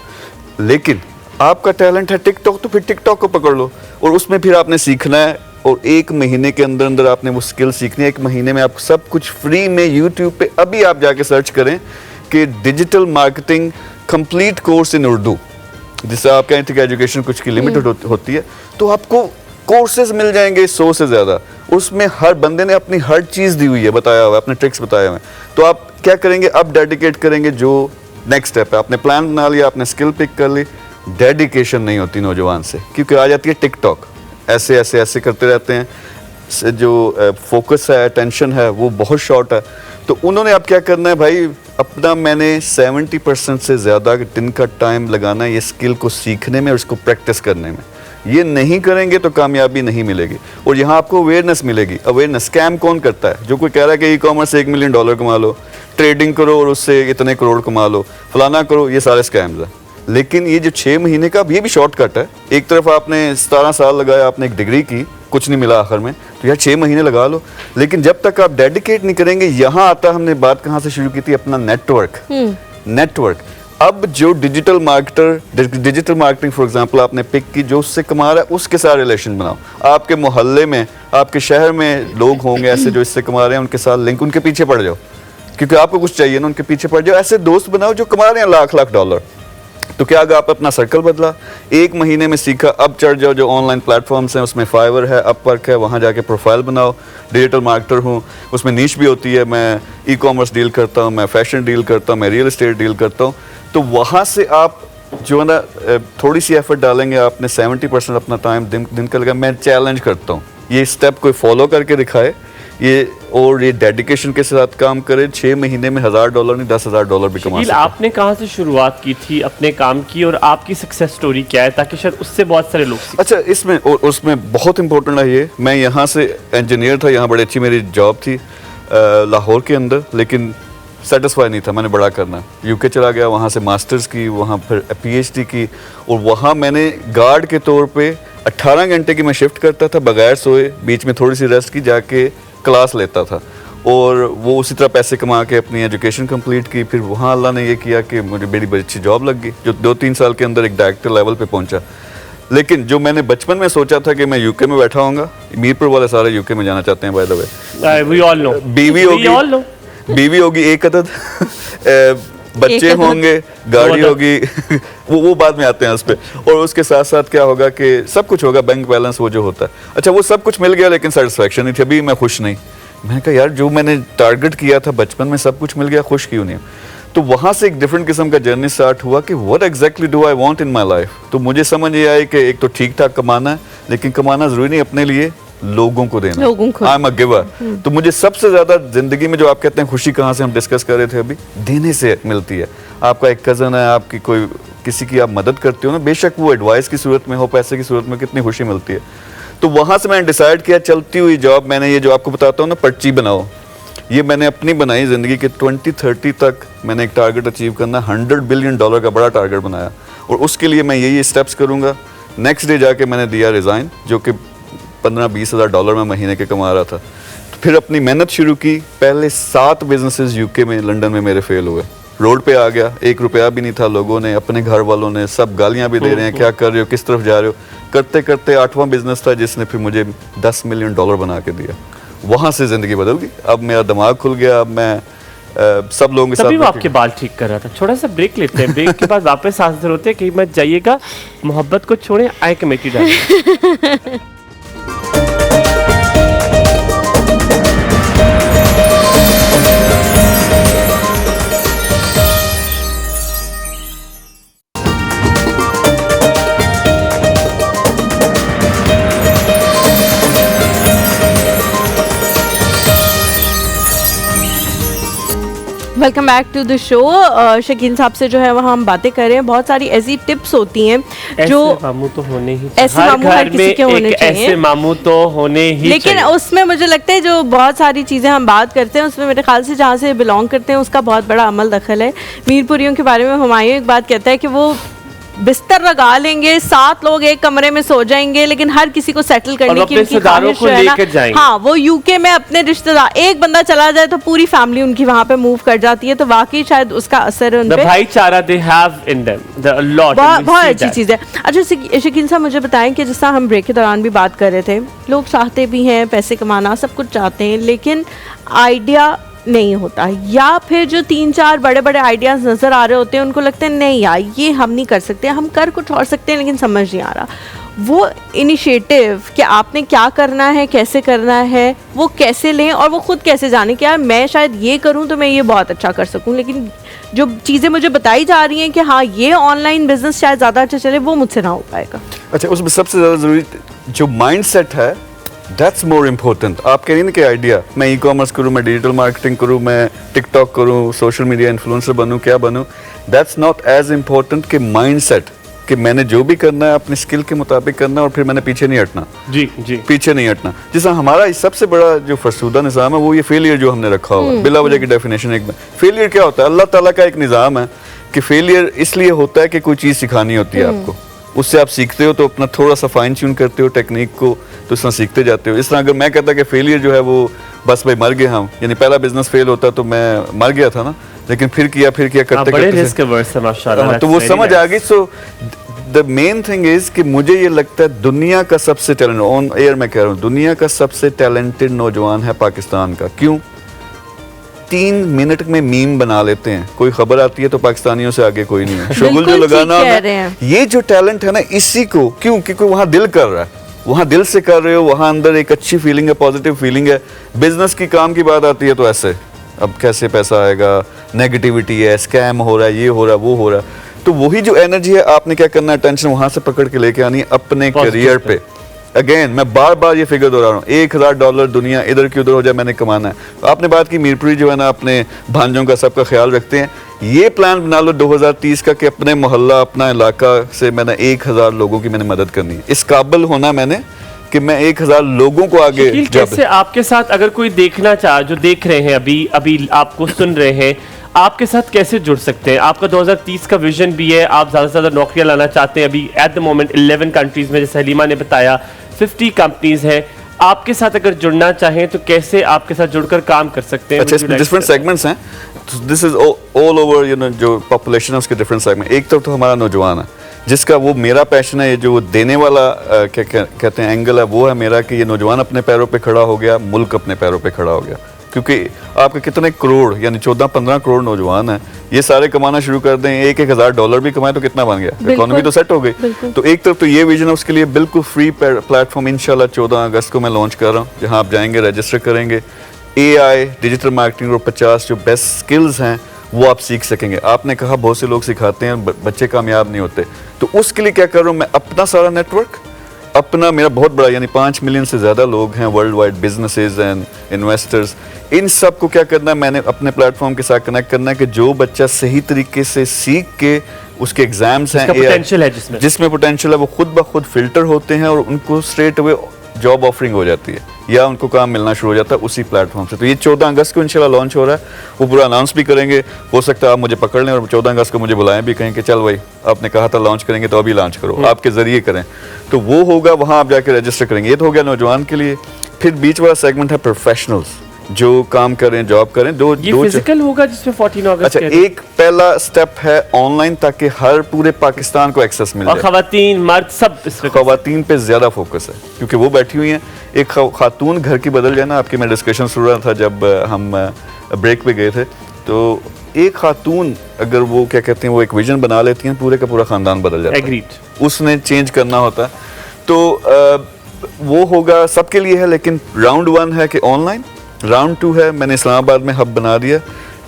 लेकिन आपका टैलेंट है टिकटॉक, तो फिर टिकटॉक को पकड़ लो और उसमें फिर आपने सीखना है और 1 महीने के अंदर अंदर आपने वो स्किल सीखनी है। 1 महीने में आप सब कुछ फ्री में यूट्यूब पे अभी आप जाके सर्च करें कि digital marketing complete course in Urdu, जिससे आप कहें थे कि एजुकेशन कुछ की लिमिटेड होती है, तो आपको कोर्सेज मिल जाएंगे 100 से ज़्यादा। उसमें हर बंदे ने अपनी हर चीज़ दी हुई है, बताया हुआ है, अपने ट्रिक्स बताए हुए हैं। तो आप क्या करेंगे, अब डेडिकेट करेंगे जो नेक्स्ट स्टेप है। आपने प्लान बना लिया, आपने स्किल पिक कर ली, डेडिकेशन नहीं होती नौजवान से, क्योंकि आ जाती है टिकटॉक, ऐसे ऐसे ऐसे करते रहते हैं। जो फोकस है, अटेंशन है, वो बहुत शॉर्ट है। तो उन्होंने अब क्या करना है भाई, अपना मैंने 70% से ज़्यादा दिन का टाइम लगाना है ये स्किल को सीखने में और इसको प्रैक्टिस करने में। ये नहीं करेंगे तो कामयाबी नहीं मिलेगी। और यहाँ आपको अवेयरनेस मिलेगी। अवेयरनेस, स्कैम कौन करता है? जो कोई कह रहा है कि ई कॉमर्स से $1 मिलियन कमा लो, ट्रेडिंग करो और उससे इतने करोड़ कमा लो, फलाना करो, ये सारे स्कैम्स हैं। लेकिन ये जो 6 महीने का, ये भी शॉर्टकट है। एक तरफ आपने 17 साल लगाया, आपने एक डिग्री की, कुछ नहीं मिला आखिर में, तो यार 6 महीने लगा लो। लेकिन जब तक आप डेडिकेट नहीं करेंगे, यहाँ आता, हमने बात कहाँ से शुरू की थी, अपना नेटवर्क। अब जो डिजिटल मार्केटिंग फॉर एग्जांपल आपने पिक की, जो उससे कमा रहा है उसके साथ रिलेशन बनाओ। आपके मोहल्ले में, आपके शहर में लोग होंगे ऐसे जो इससे कमा रहे हैं, उनके साथ लिंक, उनके पीछे पड़ जाओ, क्योंकि आपको कुछ चाहिए ना, उनके पीछे पड़ जाओ। ऐसे दोस्त बनाओ जो कमा रहे हैं लाख डॉलर। तो क्या अगर आप अपना सर्कल बदला, 1 महीने में सीखा, अब चढ़ जाओ जो ऑनलाइन प्लेटफॉर्म्स हैं, उसमें फाइवर है, अपवर्क है, वहाँ जाके प्रोफाइल बनाओ। डिजिटल मार्केटर हूँ, उसमें नीश भी होती है, मैं ई कॉमर्स डील करता हूँ, मैं फैशन डील करता हूँ, मैं रियल एस्टेट डील करता हूँ। तो वहाँ से आप जो है ना थोड़ी सी एफर्ट डालेंगे, आपने 70% अपना टाइम दिन का लगा। मैं चैलेंज करता हूँ, ये स्टेप कोई फॉलो करके दिखाए, ये डेडिकेशन के साथ काम करे, 6 महीने में $1000 नहीं $10,000 भी कमा सकते। आपने कहाँ से शुरुआत की थी अपने काम की, और आपकी सक्सेस स्टोरी क्या है, ताकि शायद उससे बहुत सारे लोग सीखें? अच्छा, इसमें और उसमें बहुत इंपॉर्टेंट है ये, मैं यहाँ से इंजीनियर था, यहाँ बड़ी अच्छी मेरी जॉब थी लाहौर के अंदर, लेकिन सेटिस्फाई नहीं था, मैंने बड़ा करना। यूके चला गया, वहाँ से मास्टर्स की, वहाँ फिर PhD की, और वहाँ मैंने गार्ड के तौर पे 18 घंटे की मैं शिफ्ट करता था बगैर सोए, बीच में थोड़ी सी रेस्ट की, जाके क्लास लेता था, और वो उसी तरह पैसे कमा के अपनी एजुकेशन कंप्लीट की। फिर वहाँ अल्लाह ने ये किया कि मुझे बड़ी अच्छी जॉब लग गई, जो 2-3 साल के अंदर एक डायरेक्टर लेवल पे पहुँचा। लेकिन जो मैंने बचपन में सोचा था कि मैं यूके में बैठा होऊंगा, मीरपुर वाले सारे यूके में जाना चाहते हैं by the way. We all know. बीवी होगी एक अदद, बच्चे होंगे, गाड़ी होगी, वो बाद में आते हैं उस पे, और उसके साथ साथ क्या होगा कि सब कुछ होगा, बैंक बैलेंस वो जो होता है। अच्छा, वो सब कुछ मिल गया, लेकिन सेटिस्फैक्शन नहीं थी, अभी मैं खुश नहीं। मैंने कहा यार, जो मैंने टारगेट किया था बचपन में, सब कुछ मिल गया, खुश क्यों नहीं? तो वहाँ से एक डिफरेंट किस्म का जर्नी स्टार्ट हुआ कि what exactly do I want in my life. तो मुझे समझ ये आई कि एक तो ठीक ठाक कमाना है, लेकिन कमाना जरूरी नहीं, अपने लिए लोगों को देना। I am a giver. तो मुझे सबसे ज्यादा जिंदगी में, जो आप कहते हैं खुशी कहाँ से हम डिस्कस कर रहे थे अभी, देने से मिलती है। आपका एक कजन है, आपकी कोई किसी की आप मदद करते हो ना, बेशक वो एडवाइस की सूरत में हो, पैसे की सूरत में, कितनी खुशी मिलती है। तो वहां से मैंने डिसाइड किया, चलती हुई जॉब, मैंने ये जो आपको बताता हूँ ना, पर्ची बनाओ, ये मैंने अपनी बनाई जिंदगी के 2030 तक मैंने एक टारगेट अचीव करना, $100 बिलियन का बड़ा टारगेट बनाया, और उसके लिए मैं यही स्टेप्स करूंगा। नेक्स्ट डे जाके मैंने दिया रिजाइन, जो कि $15-20 हज़ार मैं महीने के कमा रहा था। तो फिर अपनी मेहनत शुरू की। पहले 7 बिजनेसेस यूके में, लंदन में मेरे फेल हुए। रोड पे आ गया, $1 भी नहीं था, लोगों ने, अपने घर वालों ने, सब गालियां भी दे रहे हैं, क्या कर रहे हो, किस तरफ जा रहे हो। करते करते 8वां बिजनेस था जिसने फिर मुझे $10 मिलियन बना के दिया। वहां से जिंदगी बदल गई। अब मेरा दिमाग खुल गया, अब मैं सब लोगों के साथ। तभी वो आपके बाल ठीक कर रहा था। छोटा सा ब्रेक लेते हैं, ब्रेक के बाद वापस हाजिर होते हैं। कहीं मत जाइएगा, मोहब्बत को छोड़ें, आए कमेटी डालें। Welcome back to the show. Shakeen साहब से जो है वहाँ हम बातें कर रहे हैं। बहुत सारी ऐसी टिप्स होती हैं जो ऐसे मामू तो होने ही, ऐसे मामू हर किसी के होने चाहिए, ऐसे मामू तो होने ही लेकिन चाहिए। उसमें मुझे लगता है जो बहुत सारी चीज़ें हम बात करते हैं, उसमें मेरे ख्याल से जहाँ से बिलोंग करते हैं उसका बहुत बड़ा अमल दखल है। मीरपुरियों के बारे में हुमायूं एक बात कहता है कि वो बिस्तर लगा लेंगे, 7 लोग एक कमरे में सो जाएंगे, लेकिन हर किसी को सेटल करने की अपने उनकी रिश्तेदारों ख्वाहिश को जो है ना, लेकर जाएंगे। हाँ वो यूके में अपने रिश्तेदार, एक बंदा चला जाए तो पूरी फैमिली उनकी वहां पे मूव कर जाती है, तो वाकई शायद उसका असर है उन द पे। भाईचारा they have in them the lot, बहुत अच्छी चीज़ है। अच्छा शकील साहब, मुझे बताएं कि जैसा हम ब्रेक के दौरान भी बात कर रहे थे, लोग चाहते भी हैं पैसे कमाना, सब कुछ चाहते हैं, लेकिन आइडिया नहीं होता, या फिर जो 3-4 बड़े बड़े आइडियाज नज़र आ रहे होते हैं उनको लगता है नहीं यार ये हम नहीं कर सकते, हम कर कुछ और सकते हैं लेकिन समझ नहीं आ रहा। वो इनिशिएटिव कि आपने क्या करना है, कैसे करना है, वो कैसे लें और वो खुद कैसे जाने कि यार मैं शायद ये करूं तो मैं ये बहुत अच्छा कर सकूं, लेकिन जो चीज़ें मुझे बताई जा रही हैं कि हाँ ये ऑनलाइन बिजनेस शायद ज़्यादा अच्छा चले, वो मुझसे ना हो पाएगा। अच्छा, उसमें सबसे ज़्यादा ज़रूरी जो माइंडसेट है, दैट्स मोर इम्पोर्टेंट। आप कह रही ना कि आइडिया, मैं ई कॉमर्स करूँ, मैं डिजिटल मार्केटिंग करूँ, मैं टिकटॉक करूँ, सोशल मीडिया इन्फ्लुएंसर बनूँ, क्या बनूँ, दैट्स नॉट एज इम्पोर्टेंट कि माइंडसेट कि मैंने जो भी करना है अपनी स्किल के मुताबिक करना है और फिर मैंने पीछे नहीं हटना। जी जी, पीछे नहीं हटना। जैसा हमारा सबसे बड़ा जो फरसूदा निज़ाम है वो ये फेलियर जो हमने रखा हुआ है, बिला वजह की डेफिनेशन एक में। फेलियर क्या होता है? अल्लाह ताला का एक निज़ाम है कि फेलियर इसलिए होता है कि कोई चीज़ सिखानी होती है आपको, उससे आप सीखते हो तो अपना थोड़ा सा फाइन ट्यून करते हो टेक्निक को, तो इस तरह सीखते जाते हो। इस तरह अगर मैं कहता कि फेलियर जो है वो बस भाई मर गए हम, यानी पहला बिजनेस फेल होता तो मैं मर गया था ना, लेकिन फिर किया करते बड़े करते रिस्क अवर्स है माशाल्लाह, तो वो समझ आ गई। So the main thing is कि मुझे ये लगता है दुनिया का सबसे टैलेंट, ऑन एयर मैं कह रहा हूँ, दुनिया का सबसे टैलेंटेड नौजवान है पाकिस्तान का। क्यों? 3 मिनट में मीम बना लेते हैं, कोई खबर आती है तो पाकिस्तानियों से आगे कोई नहीं है। शुगल जो लगाना है, ये जो टैलेंट है ना, इसी को क्यों, क्योंकि वहाँ दिल कर रहा है, वहाँ दिल से कर रहे हो, वहाँ अंदर एक अच्छी फीलिंग है, पॉजिटिव फीलिंग है। बिजनेस की काम की बात आती है तो ऐसे अब कैसे पैसा आएगा, नेगेटिविटी है, स्कैम हो रहा है, ये हो रहा है, वो हो रहा है। तो वही जो एनर्जी है आपने क्या करना है, टेंशन वहां से पकड़ के लेके आनी है अपने करियर पे। अगेन मैं बार बार ये फिगर दोहरा रहा हूँ, $1000 दुनिया इधर की उधर हो जाए, मैंने कमाना है। आपने बात की मीरपुरी जो है ना अपने भांजों का सबका ख्याल रखते हैं, ये प्लान बना लो 2030 का कि अपने मोहल्ला अपना इलाका से मैंने 1000 लोगों की मैंने मदद करनी है। इस काबिल होना मैंने कि मैं 1000 लोगों को आगे। कैसे आपके साथ अगर कोई देखना चाहे, जो देख रहे हैं अभी आपको सुन रहे हैं, आपके साथ कैसे जुड़ सकते हैं? आपका 2030 का विजन भी है, आप ज़्यादा से ज़्यादा नौकरियां लाना चाहते हैं। अभी एट द मोमेंट 11 कंट्रीज़ में, जैसे हलीमा ने बताया 50 कंपनीज हैं। आपके साथ अगर जुड़ना चाहें तो कैसे आपके साथ जुड़कर काम कर सकते हैं? अच्छा, इसमें डिफरेंट सेगमेंट्स हैं, this is all over, you know, जो पॉपुलेशन है उसके डिफरेंट सेगमेंट। एक तरफ तो हमारा नौजवान है जिसका वो मेरा पैशन है, ये जो देने वाला क्या कहते हैं एंगल है, वो है मेरा कि ये नौजवान अपने पैरों पे खड़ा हो गया, मुल्क अपने पैरों पे खड़ा हो गया। क्योंकि आपके कितने करोड़, यानी 14-15 करोड़ नौजवान हैं, ये सारे कमाना शुरू कर दें, $1000 भी कमाए तो कितना बन गया, इकोनॉमी तो सेट हो गई। तो एक तरफ तो ये विजन है, उसके लिए बिल्कुल फ्री प्लेटफॉर्म इंशाल्लाह 14 अगस्त को मैं लॉन्च कर रहा हूँ, जहाँ आप जाएंगे, रजिस्टर करेंगे, AI, डिजिटल मार्केटिंग और 50 जो बेस्ट स्किल्स हैं वो आप सीख सकेंगे। आपने कहा बहुत से लोग सिखाते हैं, बच्चे कामयाब नहीं होते, तो उसके लिए क्या कर रहा हूँ मैं, अपना सारा नेटवर्क, अपना मेरा बहुत बड़ा, यानी 5 मिलियन से ज़्यादा लोग हैं world wide, businesses and investors, इन सब को क्या करना है मैंने अपने प्लेटफॉर्म के साथ कनेक्ट करना है कि जो बच्चा सही तरीके से सीख के, उसके एग्जाम्स हैं पोटेंशियल है, जिसमें पोटेंशियल है, वो खुद ब खुद फिल्टर होते हैं और उनको स्ट्रेट अवे जॉब ऑफरिंग हो जाती है या उनको काम मिलना शुरू हो जाता है उसी प्लेटफॉर्म से। तो ये 14 अगस्त को इंशाल्लाह लॉन्च हो रहा है, वो पूरा अनाउंस भी करेंगे। हो सकता है आप मुझे पकड़ लें और 14 अगस्त को मुझे बुलाएं भी, कहें कि चल भाई आपने कहा था लॉन्च करेंगे तो अभी लॉन्च करो, आपके जरिए करें, तो वो होगा, वहाँ आप जाके रजिस्टर करेंगे। ये तो हो गया नौजवान के लिए। फिर बीच वाला सेगमेंट है प्रोफेशनल्स, जो काम करें, जॉब करें। ये फिजिकल होगा जिसमें 14 अगस्त। अच्छा, एक पहला स्टेप है ऑनलाइन, ताकि हर पूरे पाकिस्तान को एक्सेस मिल जाए, खवातीन मर्द सब। खवातीन पे ज्यादा फोकस है क्योंकि वो बैठी हुई हैं। एक खातून घर की बदल जाए ना, आपकी मैं डिस्कशन सुन रहा था जब हम ब्रेक पे गए थे, तो एक खातून अगर वो क्या कहते हैं वो एक विजन बना लेती हैं, पूरे का पूरा खानदान बदल जाता है। एग्रीड। उसने चेंज करना होता है, तो वो होगा सबके लिए है। लेकिन राउंड 1 है कि ऑनलाइन, राउंड 2 है मैंने इस्लामाबाद में हब बना दिया।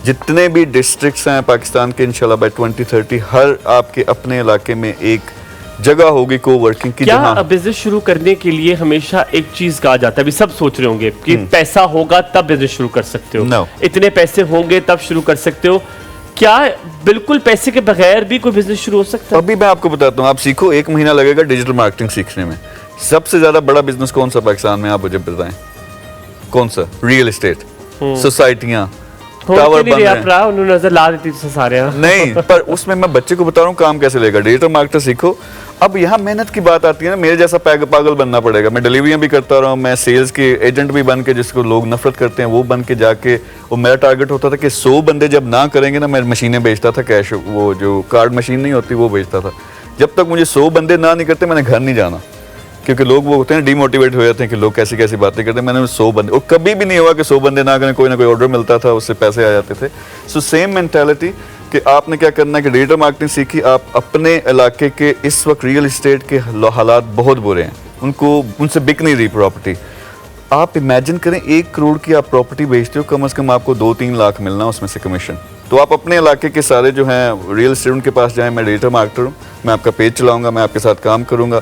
जितने भी डिस्ट्रिक्ट्स हैं पाकिस्तान के, इंशाल्लाह बाय 2030 हर आपके अपने इलाके में एक जगह होगी को वर्किंग की। क्या बिजनेस शुरू करने के लिए हमेशा एक चीज कहा जाता है, अभी सब सोच रहे होंगे कि पैसा होगा तब बिजनेस शुरू कर सकते हो, इतने पैसे होंगे तब शुरू कर सकते हो। क्या बिल्कुल पैसे के बगैर भी कोई बिजनेस शुरू हो सकता है? अभी मैं आपको बताता हूँ, आप सीखो, 1 महीना लगेगा डिजिटल मार्केटिंग सीखने में। सबसे ज्यादा बड़ा बिजनेस कौन सा पाकिस्तान में, आप मुझे बताएं कौन सा? रियल एस्टेट, सोसाइटियां, टावर नहीं बन रहे रहे हैं। आप उन्होंने नजर ला देती थी सारे यहाँ। नहीं, पर उसमें मैं बच्चे को बता रहा हूँ काम कैसे लेगा, डिजिटल मार्केटर सीखो। अब यहाँ मेहनत की बात आती है ना, मेरे जैसा पागल बनना पड़ेगा। मैं डिलीवरियाँ भी करता रहा हूँ, मैं सेल्स के एजेंट भी बन के, जिसको लोग नफरत करते हैं वो बन के जाके, वो मेरा टारगेट होता था कि 100 बंदे जब ना करेंगे ना, मैं मशीनें बेचता था, कैश वो जो कार्ड मशीन नहीं होती वो बेचता था। जब तक मुझे 100 बंदे ना नहीं करते मैंने घर नहीं जाना, क्योंकि लोग वो होते हैं डिमोटिवेट हो जाते हैं कि लोग कैसी कैसी बातें करते हैं। मैंने 100 बंदे, और कभी भी नहीं हुआ कि 100 बंदे ना करें, कोई ना कोई ऑर्डर मिलता था, उससे पैसे आ जाते थे। सो सेम मेंटालिटी कि आपने क्या करना है कि डिजिटल मार्केटिंग सीखी। आप अपने इलाके के इस वक्त रियल इस्टेट के हालात बहुत बुरे हैं, उनसे बिक नहीं रही प्रॉपर्टी। आप इमेजिन करें 1 करोड़ की आप प्रॉपर्टी बेचते हो, कम से कम आपको 2-3 लाख मिलना उसमें से कमीशन। तो आप अपने इलाके के सारे जो हैं रियल इस्टेट उनके पास जाएं, मैं डिजिटल मार्केटर हूँ, मैं आपका पेज चलाऊंगा, मैं आपके साथ काम करूंगा,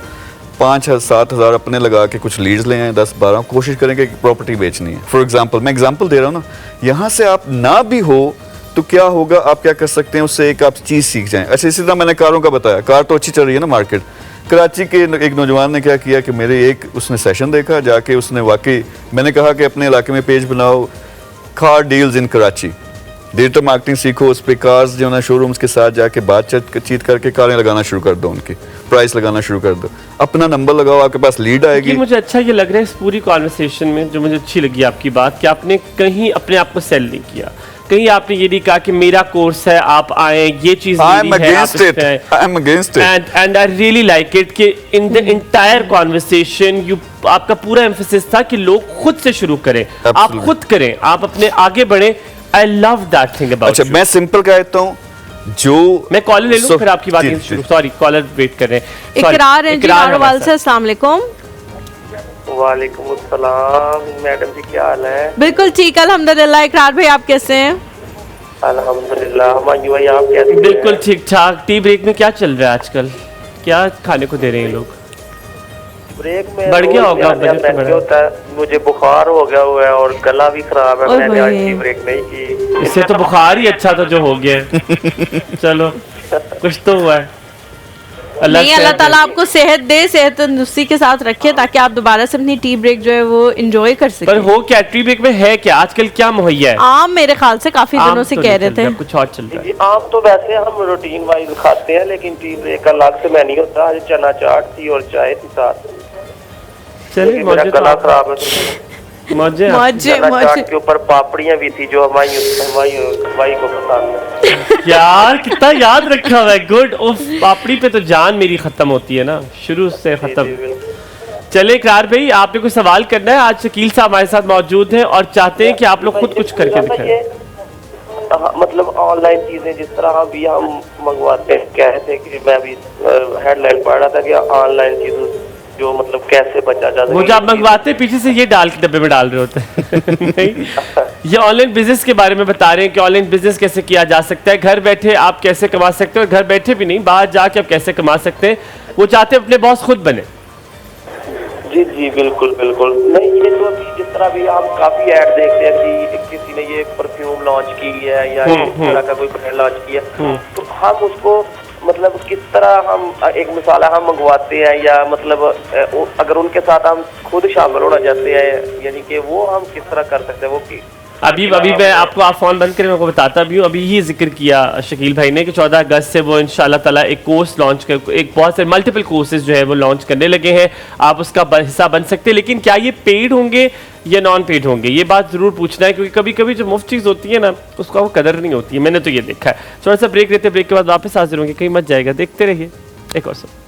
5-7 हज़ार अपने लगा के कुछ लीड्स ले आए, 10-12 कोशिश करेंगे कि प्रॉपर्टी बेचनी है। फॉर एग्जांपल, मैं एग्जांपल दे रहा हूँ ना, यहाँ से आप ना भी हो तो क्या होगा, आप क्या कर सकते हैं, उससे एक आप चीज़ सीख जाएं। अच्छा, इसी तरह मैंने कारों का बताया, कार तो अच्छी चल रही है ना मार्केट। कराची के एक नौजवान ने क्या किया कि मेरे उसने सेशन देखा जाके, उसने वाकई, मैंने कहा कि अपने इलाके में पेज बनाओ, car deals in Karachi, digital marketing सीखो, उस पर कार्स जो है शोरूम्स के साथ जाके बातचीत करके कारें लगाना शुरू कर दो, उनकी प्राइस लगाना शुरू कर दो, अपना नंबर लगाओ, आपके पास लीड आएगी। मुझे अच्छा ये लग रहा है इस पूरी कॉन्वर्सेशन में, जो मुझे अच्छी लगी आपकी बात, कि आपने कहीं अपने आप को सेल नहीं किया, कहीं आपने ये नहीं कहा कि मेरा कोर्स है, आप आए, ये चीज मेरी है, and I really like it कि in the entire conversation आपका पूरा एम्फेसिस था कि लोग खुद से शुरू करें, आप खुद करें, आप अपने आगे बढ़े। I love that thing about अच्छा, you. मैं सिंपल कहता हूँ, जो मैं कॉलर ले लूं फिर आपकी बात शुरू। सॉरी, कॉलर वेट कर रहे हैं। इकरार है जी नारोवाल से, अस्सलाम वालेकुम। वालेकुम अस्सलाम मैडम जी, क्या हाल है? बिल्कुल ठीक, अल्हम्दुलिल्लाह। इकरार भाई आप कैसे हैं? अल्हम्दुलिल्लाह। हमारी भाई आप कैसे हैं? बिल्कुल ठीक ठाक। टी ब्रेक में क्या चल रहा है आजकल, क्या खाने को दे रहे हैं लोग? ब्रेक में बढ़ गया होगा बजट होता है, मुझे बुखार हो गया हुआ है और गला भी खराब है, मैंने आज टी ब्रेक नहीं की। इससे तो बुखार ही अच्छा था जो हो गया। चलो कुछ तो हुआ है। अल्लाह ताला आपको सेहत दे, सेहत तंदुरुस्ती के साथ रखे, ताकि आप दोबारा से अपनी टी ब्रेक जो है वो एंजॉय कर सकें। पर हो क्या टी ब्रेक में है क्या आजकल, क्या मुहैया है? आम मेरे ख्याल से काफी दिनों से कह रहे थे, कुछ और चल रहा है। आम तो वैसे हम रूटीन वाइज खाते हैं, लेकिन टी ब्रेक अलग से मैं नहीं होता। आज चना चाट थी और चाय थी साथ। चलिए, मेरा गला खराब है, मौजे के ऊपर पापड़ियां भी थी जो हमारी को पसंद है। यार कितना याद रखा हुआ है, गुड। उफ, पापड़ी पे तो जान मेरी खत्म होती है ना, शुरू से खत्म। चले इकरार भाई, आपने कोई सवाल करना है? आज शकील साहब हमारे साथ मौजूद हैं और चाहते हैं कि आप लोग खुद कुछ करके दिखाएं। मतलब ऑनलाइन चीजें जिस तरह अभी हम मंगवाते हैं, कहते कि मैं अभी हेडलाइन पढ़ रहा था कि ऑनलाइन चीजों जो मतलब कैसे बचा जा सकता है। वो जो आप मंगवाते हैं पीछे से ये डाल के डब्बे में डाल रहे होते हैं। नहीं, ये ऑनलाइन बिजनेस के बारे में बता रहे हैं कि ऑनलाइन बिजनेस कैसे किया जा सकता है, घर बैठे आप कैसे कमा सकते हो, घर बैठे भी नहीं बाहर जाके आप कैसे कमा सकते हैं। वो चाहते हैं अपने बॉस खुद बने। जी जी बिल्कुल बिल्कुल। नहीं, ये तो अभी जिस तरह भी हम काफी ऐड देखते हैं कि किसी ने ये परफ्यूम लॉन्च की है या इस तरह का कोई ब्रांड लॉन्च किया, तो हम उसको मतलब किस तरह हम एक मिसाल हम मंगवाते हैं, या मतलब अगर उनके साथ हम खुद शामिल होना चाहते हैं, यानी कि वो हम किस तरह कर सकते हैं वो की। अभी मैं आपको, आप फोन बंद करें, मैं आपको बताता भी हूँ। अभी ही जिक्र किया शकील भाई ने कि 14 अगस्त से वो इंशाल्लाह ताला एक कोर्स लॉन्च कर, एक बहुत से मल्टीपल कोर्सेज जो है वो लॉन्च करने लगे हैं। आप उसका हिस्सा बन सकते हैं, लेकिन क्या ये पेड होंगे या नॉन पेड होंगे, ये बात जरूर पूछना है, क्योंकि कभी कभी जो मुफ्त चीज़ होती है ना उसका वो कदर नहीं होती है। मैंने तो ये देखा है। थोड़ा सा ब्रेक लेते, ब्रेक के बाद वापस हाजिर होंगे, कहीं मत जाएगा, देखते रहिए। एक और सब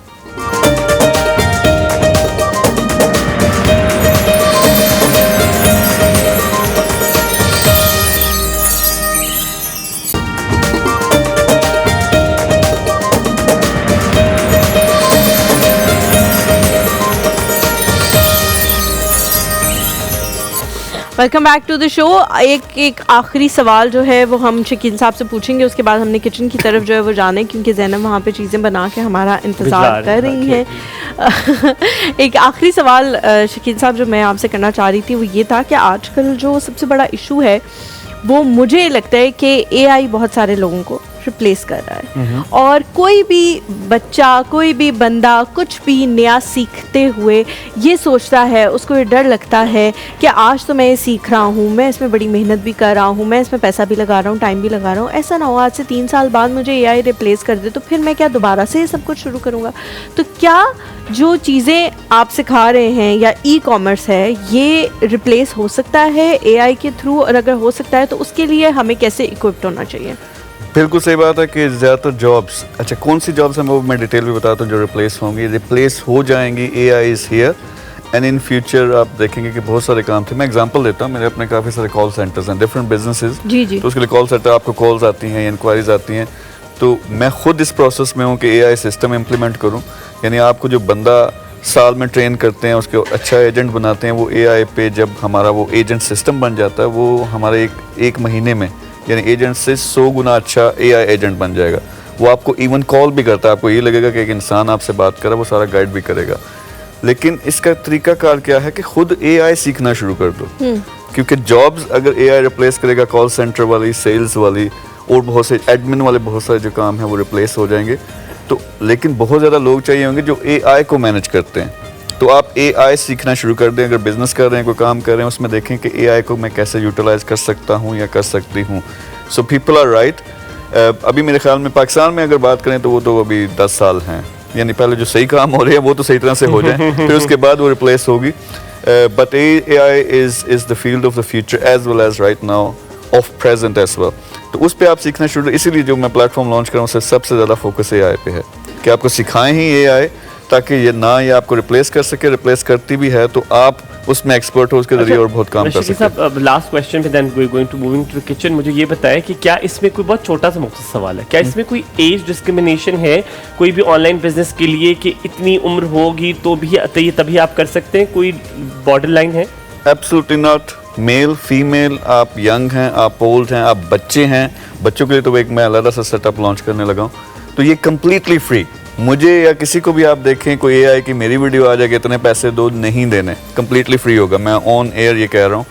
welcome back to the show. एक आखिरी सवाल जो है वो हम शकील साहब से पूछेंगे, उसके बाद हमने किचन की तरफ जो है वो जाने, क्योंकि ज़ैनब वहाँ पे चीज़ें बना के हमारा इंतज़ार कर रही हैं। एक आखिरी सवाल शकील साहब जो मैं आपसे करना चाह रही थी वो ये था कि आजकल जो सबसे बड़ा इशू है वो मुझे लगता है कि AI बहुत सारे लोगों को रिप्लेस कर रहा है। और कोई भी बच्चा, कोई भी बंदा कुछ भी नया सीखते हुए ये सोचता है, उसको ये डर लगता है कि आज तो मैं ये सीख रहा हूँ, मैं इसमें बड़ी मेहनत भी कर रहा हूँ, मैं इसमें पैसा भी लगा रहा हूँ, टाइम भी लगा रहा हूँ, ऐसा ना हो आज से 3 साल बाद मुझे AI रिप्लेस कर दे तो फिर मैं क्या दोबारा से ये सब कुछ शुरू करूँगा। तो क्या जो चीज़ें आप सिखा रहे हैं या ई-कॉमर्स है ये रिप्लेस हो सकता है AI के थ्रू, और अगर हो सकता है तो उसके लिए हमें कैसे इक्विप्ड होना चाहिए? बिल्कुल सही बात है कि ज़्यादातर जॉब्स, अच्छा कौन सी जॉब्स हैं वो मैं डिटेल में बताता हूँ जो रिप्लेस होंगी, रिप्लेस हो जाएंगी। AI is here and in future आप देखेंगे कि बहुत सारे काम थे। मैं एग्जांपल देता हूँ, मेरे अपने काफ़ी सारे कॉल सेंटर्स हैं, डिफरेंट बिजनेसेस। जी जी। तो उसके लिए कॉल सेंटर, आपको कॉल्स आती हैं, इंक्वायरीज आती हैं, तो मैं खुद इस प्रोसेस में हूँ कि AI सिस्टम इम्प्लीमेंट करूँ। यानी आपको जो बंदा साल में ट्रेन करते हैं, उसके अच्छा एजेंट बनाते हैं, वो AI पे जब हमारा वो एजेंट सिस्टम बन जाता है, वो हमारे एक महीने में यानी एजेंट से 100 गुना अच्छा AI एजेंट बन जाएगा। वो आपको इवन कॉल भी करता है, आपको ये लगेगा कि एक इंसान आपसे बात कर रहा है, वो सारा गाइड भी करेगा। लेकिन इसका तरीकाकार क्या है कि खुद AI सीखना शुरू कर दो, क्योंकि जॉब्स अगर AI रिप्लेस करेगा, कॉल सेंटर वाली, सेल्स वाली और बहुत से एडमिन वाले बहुत सारे जो काम हैं वो रिप्लेस हो जाएंगे। तो लेकिन बहुत ज़्यादा लोग चाहिए होंगे जो AI को मैनेज करते हैं। तो आप AI सीखना शुरू कर दें। अगर बिजनेस कर रहे हैं, कोई काम कर रहे हैं, उसमें देखें कि AI को मैं कैसे यूटिलाइज कर सकता हूँ या कर सकती हूँ। So people are right. अभी मेरे ख्याल में पाकिस्तान में अगर बात करें तो वो तो अभी 10 साल हैं, यानी पहले जो सही काम हो रहे हैं वो तो सही तरह से हो जाए, फिर उसके बाद वो रिप्लेस होगी। But AI is the field of the future as well as right now of present as well. तो उस पर आप सीखना शुरू, इसीलिए जो मैं प्लेटफॉर्म लॉन्च कर रहा हूँ उससे सबसे ज़्यादा फोकस AI पे है कि आपको सिखाएं ही AI, ताकि ये ना ये आपको रिप्लेस कर सके, रिप्लेस करती भी है तो आप उसमें एक्सपर्ट हो, उसके जरिए और बहुत काम कर सकते हैं। लास्ट क्वेश्चन पे then going to moving to kitchen, मुझे ये बताएं कि क्या इसमें कोई, बहुत छोटा सा मुख्तसर सवाल है, क्या इसमें कोई एज डिस्क्रिमिनेशन है कोई भी ऑनलाइन बिजनेस के लिए कि इतनी उम्र होगी तो भी तभी आप कर सकते हैं, कोई बॉर्डर लाइन है? Absolutely not. मेल फीमेल, आप यंग हैं, आप ओल्ड हैं, आप बच्चे हैं, बच्चों के लिए तो एक मैं अलग सा सेटअप लॉन्च करने लगा हूँ। तो ये कम्प्लीटली फ्री, मुझे या किसी को भी आप देखें कोई AI की मेरी वीडियो आ जाएगी, इतने पैसे दो, नहीं देने, कम्प्लीटली फ्री होगा। मैं ऑन एयर ये कह रहा हूँ।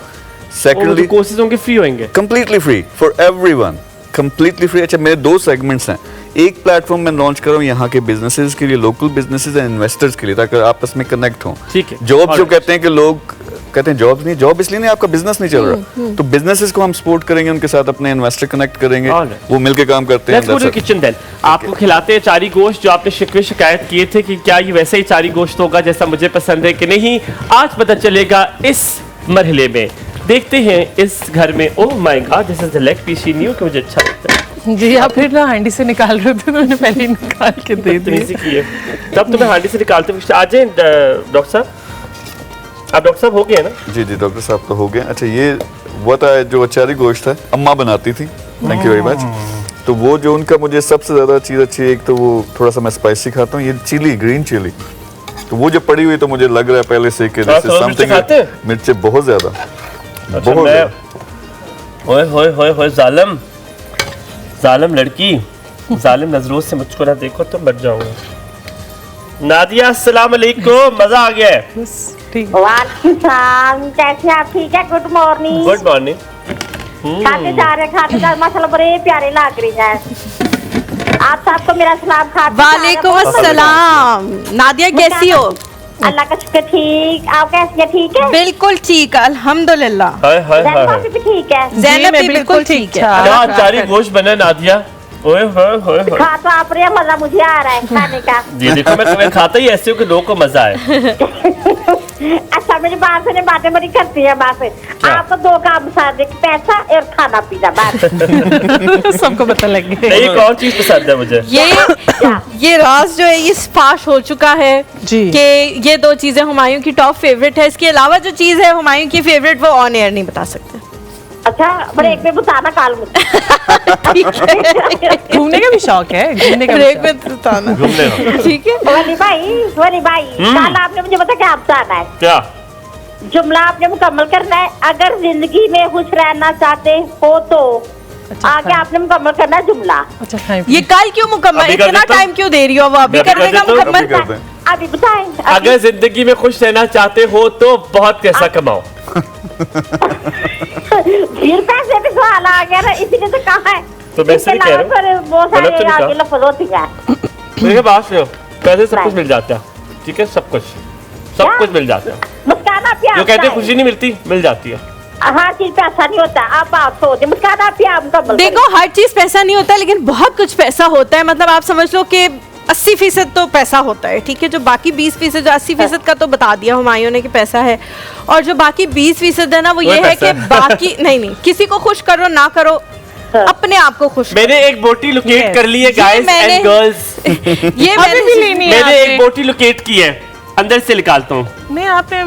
सेकेंडली कोर्सेज होंगे फ्री होंगे, completely free for everyone, completely free. अच्छा मेरे 2 सेगमेंट्स हैं, एक प्लेटफॉर्म मैं लॉन्च कर रहा हूँ यहाँ के बिजनेसेस के लिए, लोकल बिजनेसेस एंड इन्वेस्टर्स के लिए, ताकि आपस में कनेक्ट हों। ठीक है। जॉब जो कहते हैं कि लोग कहते हैं जॉब नहीं, जॉब इसलिए नहीं, आपका बिजनेस नहीं चल रहा, तो बिजनेसेस को हम सपोर्ट करेंगे, उनके साथ अपने इन्वेस्टर कनेक्ट करेंगे, वो मिलके काम करते हैं। Let's go to kitchen then. आपको खिलाते हैं चारी गोश्त, जो आपने शिकवे शिकायत किए थे कि क्या ये वैसे ही चारी गोश्त होगा जैसा मुझे पसंद है कि नहीं, आज पता चलेगा इस मरहले में। देखते हैं इस घर में। Oh my god, this is the leg piece, नहीं हो कि मुझे अच्छा लगता है जी। आप फिर ना हांडी से निकाल रहे थे तो मैंने पहले ही निकाल के दे दी। तब तो मैं हांडी से निकालते हुए आ जाए। डॉक्टर साहब, आप डॉक्टर साहब हो गए ना? जी जी डॉक्टर साहब तो हो गए। अच्छा ये वो था जो अचारी गोश्त है, अम्मा बनाती थी, थैंक यू वेरी मच। तो वो जो उनका मुझे सबसे ज़्यादा चीज़ अच्छी है, एक तो वो थोड़ा सा मैं स्पाइसी खाता हूँ, ये चिली, ग्रीन चिली, तो वो जो पड़ी हुई तो मुझे लग रहा है पहले से कि दिस इज समथिंग, मिर्चें बहुत ज़्यादा, बहुत ज़्यादा। ओए होए होए होए, जालिम जालिम लड़की, जालिम नजरों से मुझको ना देखो तो मर जाऊंगा। नादिया अस्सलाम वालेकुम, मजा आ गया है। वालेकुम सलाम, कैसे आप? ठीक है, गुड मॉर्निंग। Good morning. खाते जा रहे माशाल्लाह बड़े प्यारे लग रही है। आप सबको मेरा सलाम। वालेकुम अस्सलाम। नादिया कैसी हो? अल्लाह का शुक्र, ठीक। आप कैसी है? ठीक है, बिल्कुल ठीक, अल्हम्दुलिल्लाह। हाय हाय जैनब हाय, भी ठीक है। ज़ैनब भी बिल्कुल ठीक है। क्या चारी गोश्त बना नादिया? ओए होए होए होए। खा तो आप रहे, मजा मुझे आ रहा है खाने का। जी देखो, मैं खाता ही ऐसे हूँ कि लोगों को मजा आए। अच्छा मेरी बात सुने, बातें बड़ी करती है बात। आप तो 2 काम पसंद है, पैसा और खाना पीना, बात सबको पता लग गया। एक और चीज पसंद है मुझे, ये राज जो है ये स्पाश हो चुका है जी कि ये 2 चीजें हुमायूं की टॉप फेवरेट है। इसके अलावा जो चीज है हुमायूं की फेवरेट वो ऑन एयर नहीं बता सकते। अच्छा ब्रेक में बताना काल मुझे। घूमने का भी शौक है, घूमने का भी ब्रेक शौक। में बताना, घूमने ठीक है। वली भाई कल आपने मुझे बताया क्या बताना है? क्या जुमला आपने मुकम्मल करना है। अगर जिंदगी में खुश रहना चाहते हो तो आगे आपने मुकम्मल करना है जुमला। अच्छा ये कल क्यों मुकम्मल, अभी कर इतना देता हूं? टाइम क्यों दे रही हो? वो अभी कर देगा मुकम्मल। अभी बताएं। अगर जिंदगी में खुश रहना चाहते हो तो बहुत पैसा कमाओ। फिर पैसे भी सवाल आ गया ना, इसीलिए तो कहा है तो मैं इसलिए कह रहा हूँ बहुत गलत तो सारे नहीं आगे कहा। लफज होती है। मेरे पास है पैसे सब कुछ मिल जाता है, ठीक है, सब कुछ मिल जाता है। मुस्काना प्यार जो कहते हैं खुशी नहीं मिलती, मिल जाती है। हर चीज पैसा नहीं होता। आप बात सोच मुस्काना प्यार मुकम्मल देखो हर चीज पैसा नहीं होता लेकिन बहुत कुछ पैसा होता है। मतलब आप समझ लो कि 80% तो पैसा होता है, ठीक है। जो बाकी 20% जो 80% का तो बता दिया हुमायूं ने कि पैसा है, और जो बाकी 20% है ना वो ये है कि बाकी नहीं किसी को खुश करो ना करो, अपने आप को खुश मैंने एक बोटी लोकेट कर ली है गाइस एंड गर्ल्स। ये मैंने भी लेनी है मैंने आपने। एक बोटी लोकेट की है, अंदर से निकालता हूँ। नहीं आपने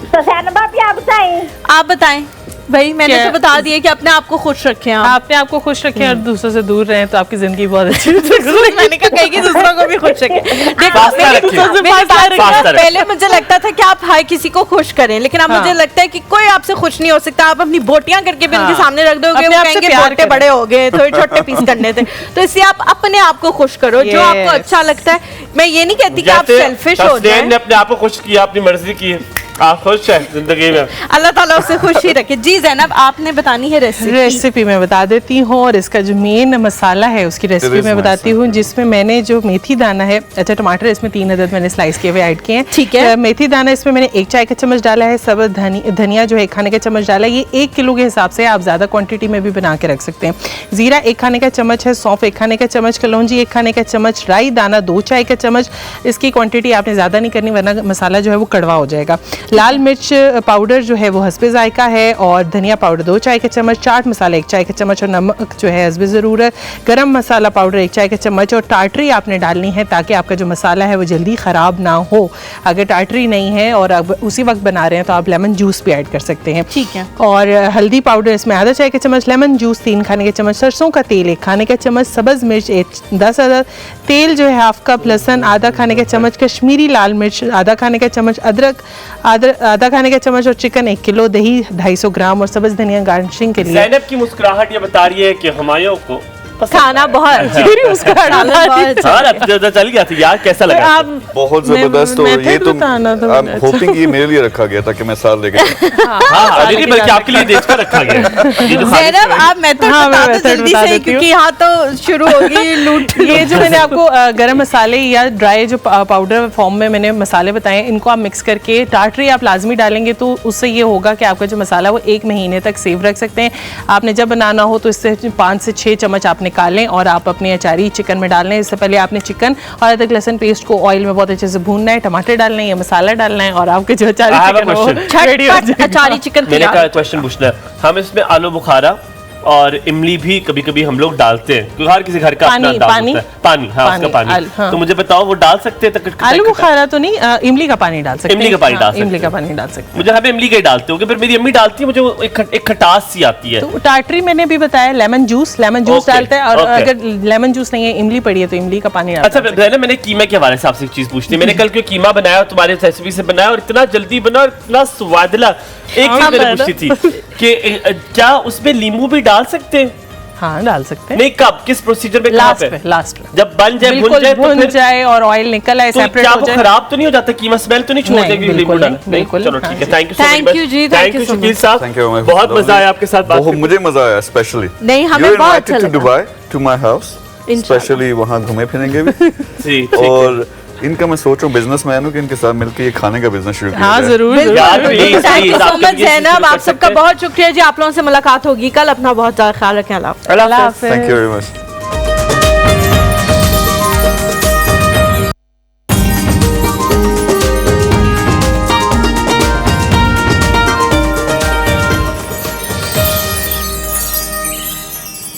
तो सैनबा भी आप बताएं। आप बताएं भाई, मैंने क्या? तो बता दिया कि अपने आप को खुश रखें आप। आपने आपको खुश रखें और दूसरों से दूर रहें तो आपकी जिंदगी बहुत अच्छी हो मैंने कहा कहीं दूसरों को भी खुश रखें। देखो फासला मेरी रखें। मेरी बात फासला रखना, रखें। पहले मुझे लगता था कि आप हर किसी को खुश करें, लेकिन अब हाँ। मुझे लगता है कि कोई आपसे खुश नहीं हो सकता। आप अपनी बोटियां करके भी उनके हाँ। सामने रख दोगे, अपने वो आप से कहेंगे प्यार बोटे करें। बड़े हो गए, थोड़े छोटे पीस करने थे। तो इसलिए आप अपने आप को खुश करो, जो Yes. आपको अच्छा लगता है। मैं ये नहीं कहती कि आप कहते हैं, सेल्फिश हो तस्नीम जाएं। ने अपने आप को खुश किया, अपनी मर्जी की, आप खुश है जिंदगी में। अल्लाह ताला उसे खुश ही रखे। जी जैनब, आपने बतानी है रेसिपी। रेसिपी मैं बता देती हूँ, और इसका जो मेन मसाला है उसकी रेसिपी is मैं my बताती हूँ, जिसमें मैंने जो मेथी दाना है, अच्छा टमाटर इसमें 3 अदद मैंने स्लाइस किए हुए ऐड किए हैं। ठीक है। मेथी दाना इसमें मैंने 1 चाय का चम्मच डाला है, सब धनिया जो है 1 खाने का चम्मच डाला है। ये 1 किलो के हिसाब से आप ज़्यादा क्वांटिटी में भी बना के रख सकते हैं। जीरा 1 खाने का चम्मच है, सौंफ 1 खाने का चम्मच, कलौंजी 1 खाने का चम्मच, राई दाना 2 चाय का चम्मच। इसकी क्वांटिटी आपने ज़्यादा नहीं करनी वरना मसाला जो है वो कड़वा हो जाएगा। लाल मिर्च पाउडर जो है वो हस्बे जायका है, और धनिया पाउडर 2 चाय के चम्मच, चाट मसाला 1 चाय का चम्मच, और नमक जो है हस्बे ज़रूरत, गरम मसाला पाउडर 1 चाय का चम्मच, और टाटरी आपने डालनी है ताकि आपका जो मसाला है वो जल्दी ख़राब ना हो। अगर टाटरी नहीं है और अब उसी वक्त बना रहे हैं तो आप लेमन जूस भी ऐड कर सकते हैं। ठीक है। और हल्दी पाउडर इसमें आधा चाय का चम्मच, लेमन जूस 3 खाने के चम्मच, सरसों का तेल 1 खाने का चम्मच, सब्ज़ मिर्च 10 अदद, तेल जो है हाफ कप, लहसुन आधा खाने का चम्मच, कश्मीरी लाल मिर्च आधा खाने का चम्मच, अदरक आधा खाने का चम्मच, और चिकन 1 किलो, दही 250 ग्राम, और सब्ज़ धनिया गार्निशिंग के लिए। ज़ैनब की मुस्कुराहट ये बता रही है कि हुमायूं को खाना बहुत मेरी मुस्कुराहट खाना बहुत हाँ, अब तो चल गया था यार, कैसा लगा? आप बहुत जबरदस्त। और ये तो बताना तो आई एम होपिंग ये मेरे लिए रखा गया था कि मैं साथ लेके जाऊं। हाँ, अभी नहीं बल्कि आपके लिए देखकर रखा गया है। ये जो खाने जैनब आप मेथड हाँ, मैं बता दो method जल्दी बता से, देती हूँ। क्योंकि यहाँ तो शुरू होगी लूट। ये जो मैंने आपको गरम मसाले या ड्राई जो पाउडर फॉर्म में मैंने मसाले बताए, इनको आप मिक्स करके, टाटरी आप लाजमी डालेंगे तो उससे ये होगा कि आपका जो मसाला वो 1 महीने तक सेव रख सकते हैं। आपने जब बनाना हो तो इससे 5 से 6 चम्मच आप निकालें और आप अपनी अचारी चिकन में डालना है। इससे पहले आपने चिकन और अदरक लहसुन पेस्ट को ऑयल में बहुत अच्छे से भूनना है, टमाटर डालना है, ये मसाला डालना है, और आपके जो अचारी I have a चिकन है वो question. ready हो झटपट जाएगा। अचारी चिकन मैंने तैयार। कहा क्वेश्चन पूछना है, हम इसमें आलू बुखारा और इमली भी कभी कभी हम लोग डालते हैं, क्योंकि हर किसी घर का अपना पानी, अंदाज पानी? होता है। पानी, हाँ, उसका पानी। हाँ। तो मुझे बताओ वो डाल सकते हैं? आलू बुखारा तो नहीं, इमली का पानी डाल सकते हैं। इमली का पानी हाँ, डाल सकते इमली का हैं। पानी डाल सकते हैं। मुझे हमें इमली का ही डालते होंगे, फिर मेरी अम्मी डालती है, मुझे वो एक खटास सी आती है। तो टाटरी मैंने भी बताया, लेमन जूस Okay, डालते हैं, और okay. अगर लेमन जूस नहीं है, इमली पड़ी है तो इमली का पानी अच्छा डालते हैं। बहना, मैंने कीमा के हवाले से आपसे एक चीज पूछनी है। मैंने कल क्यों कीमा बनाया, तुम्हारे रेसिपी से बनाया, और इतना जल्दी बना और इतना स्वादिला। एक चीज मैंने पूछी थी कि क्या उसमें नींबू भी डाल सकते हैं? हाँ, डाल सकते हैं। नहीं, कब, किस प्रोसीजर में, कहाँ पे? लास्ट में जब बन जाए, भुन बिल्कुल जाए, तो भुन फिर जाए और ऑयल निकल आए, तो सेपरेट क्या हो वो जाए। खराब तो नहीं हो जाता? कीमा स्मेल तो नहीं छोड़ नहीं, देगी? बिल्कुल नींबू नहीं, डालना? बिल्कुल चलो नहीं। ठीक है, हाँ thank you Thank you ji, thank you so Shakeel much. साहब, Thank you, बहुत मजा आया आपके साथ बात करके। मुझे मजा आया स्पेशली। नहीं, हमें You're बहुत invited अच्छा to लगा। Dubai, to my house. इंशाल्लाह। स्पेशली वहाँ घूमे फिरेंगे भी। जी, ठीक है। और इनका मैं सोच रहा हूँ बिजनेसमैन हूँ कि इनके साथ मिलकर ये खाने का बिजनेस शुरू किया हाँ, जाए। जरूर यार, जरूर। please, थैंक यू please, सो आपके मच लिए जैनब, शुरू आप कर सबका सकते हैं। बहुत शुक्रिया जी। आप लोगों से मुलाकात होगी कल। अपना बहुत ज्यादा ख्याल रखें। अल्लाह हाफ़िज़। अल्लाह हाफ़िज़। Thank you very much.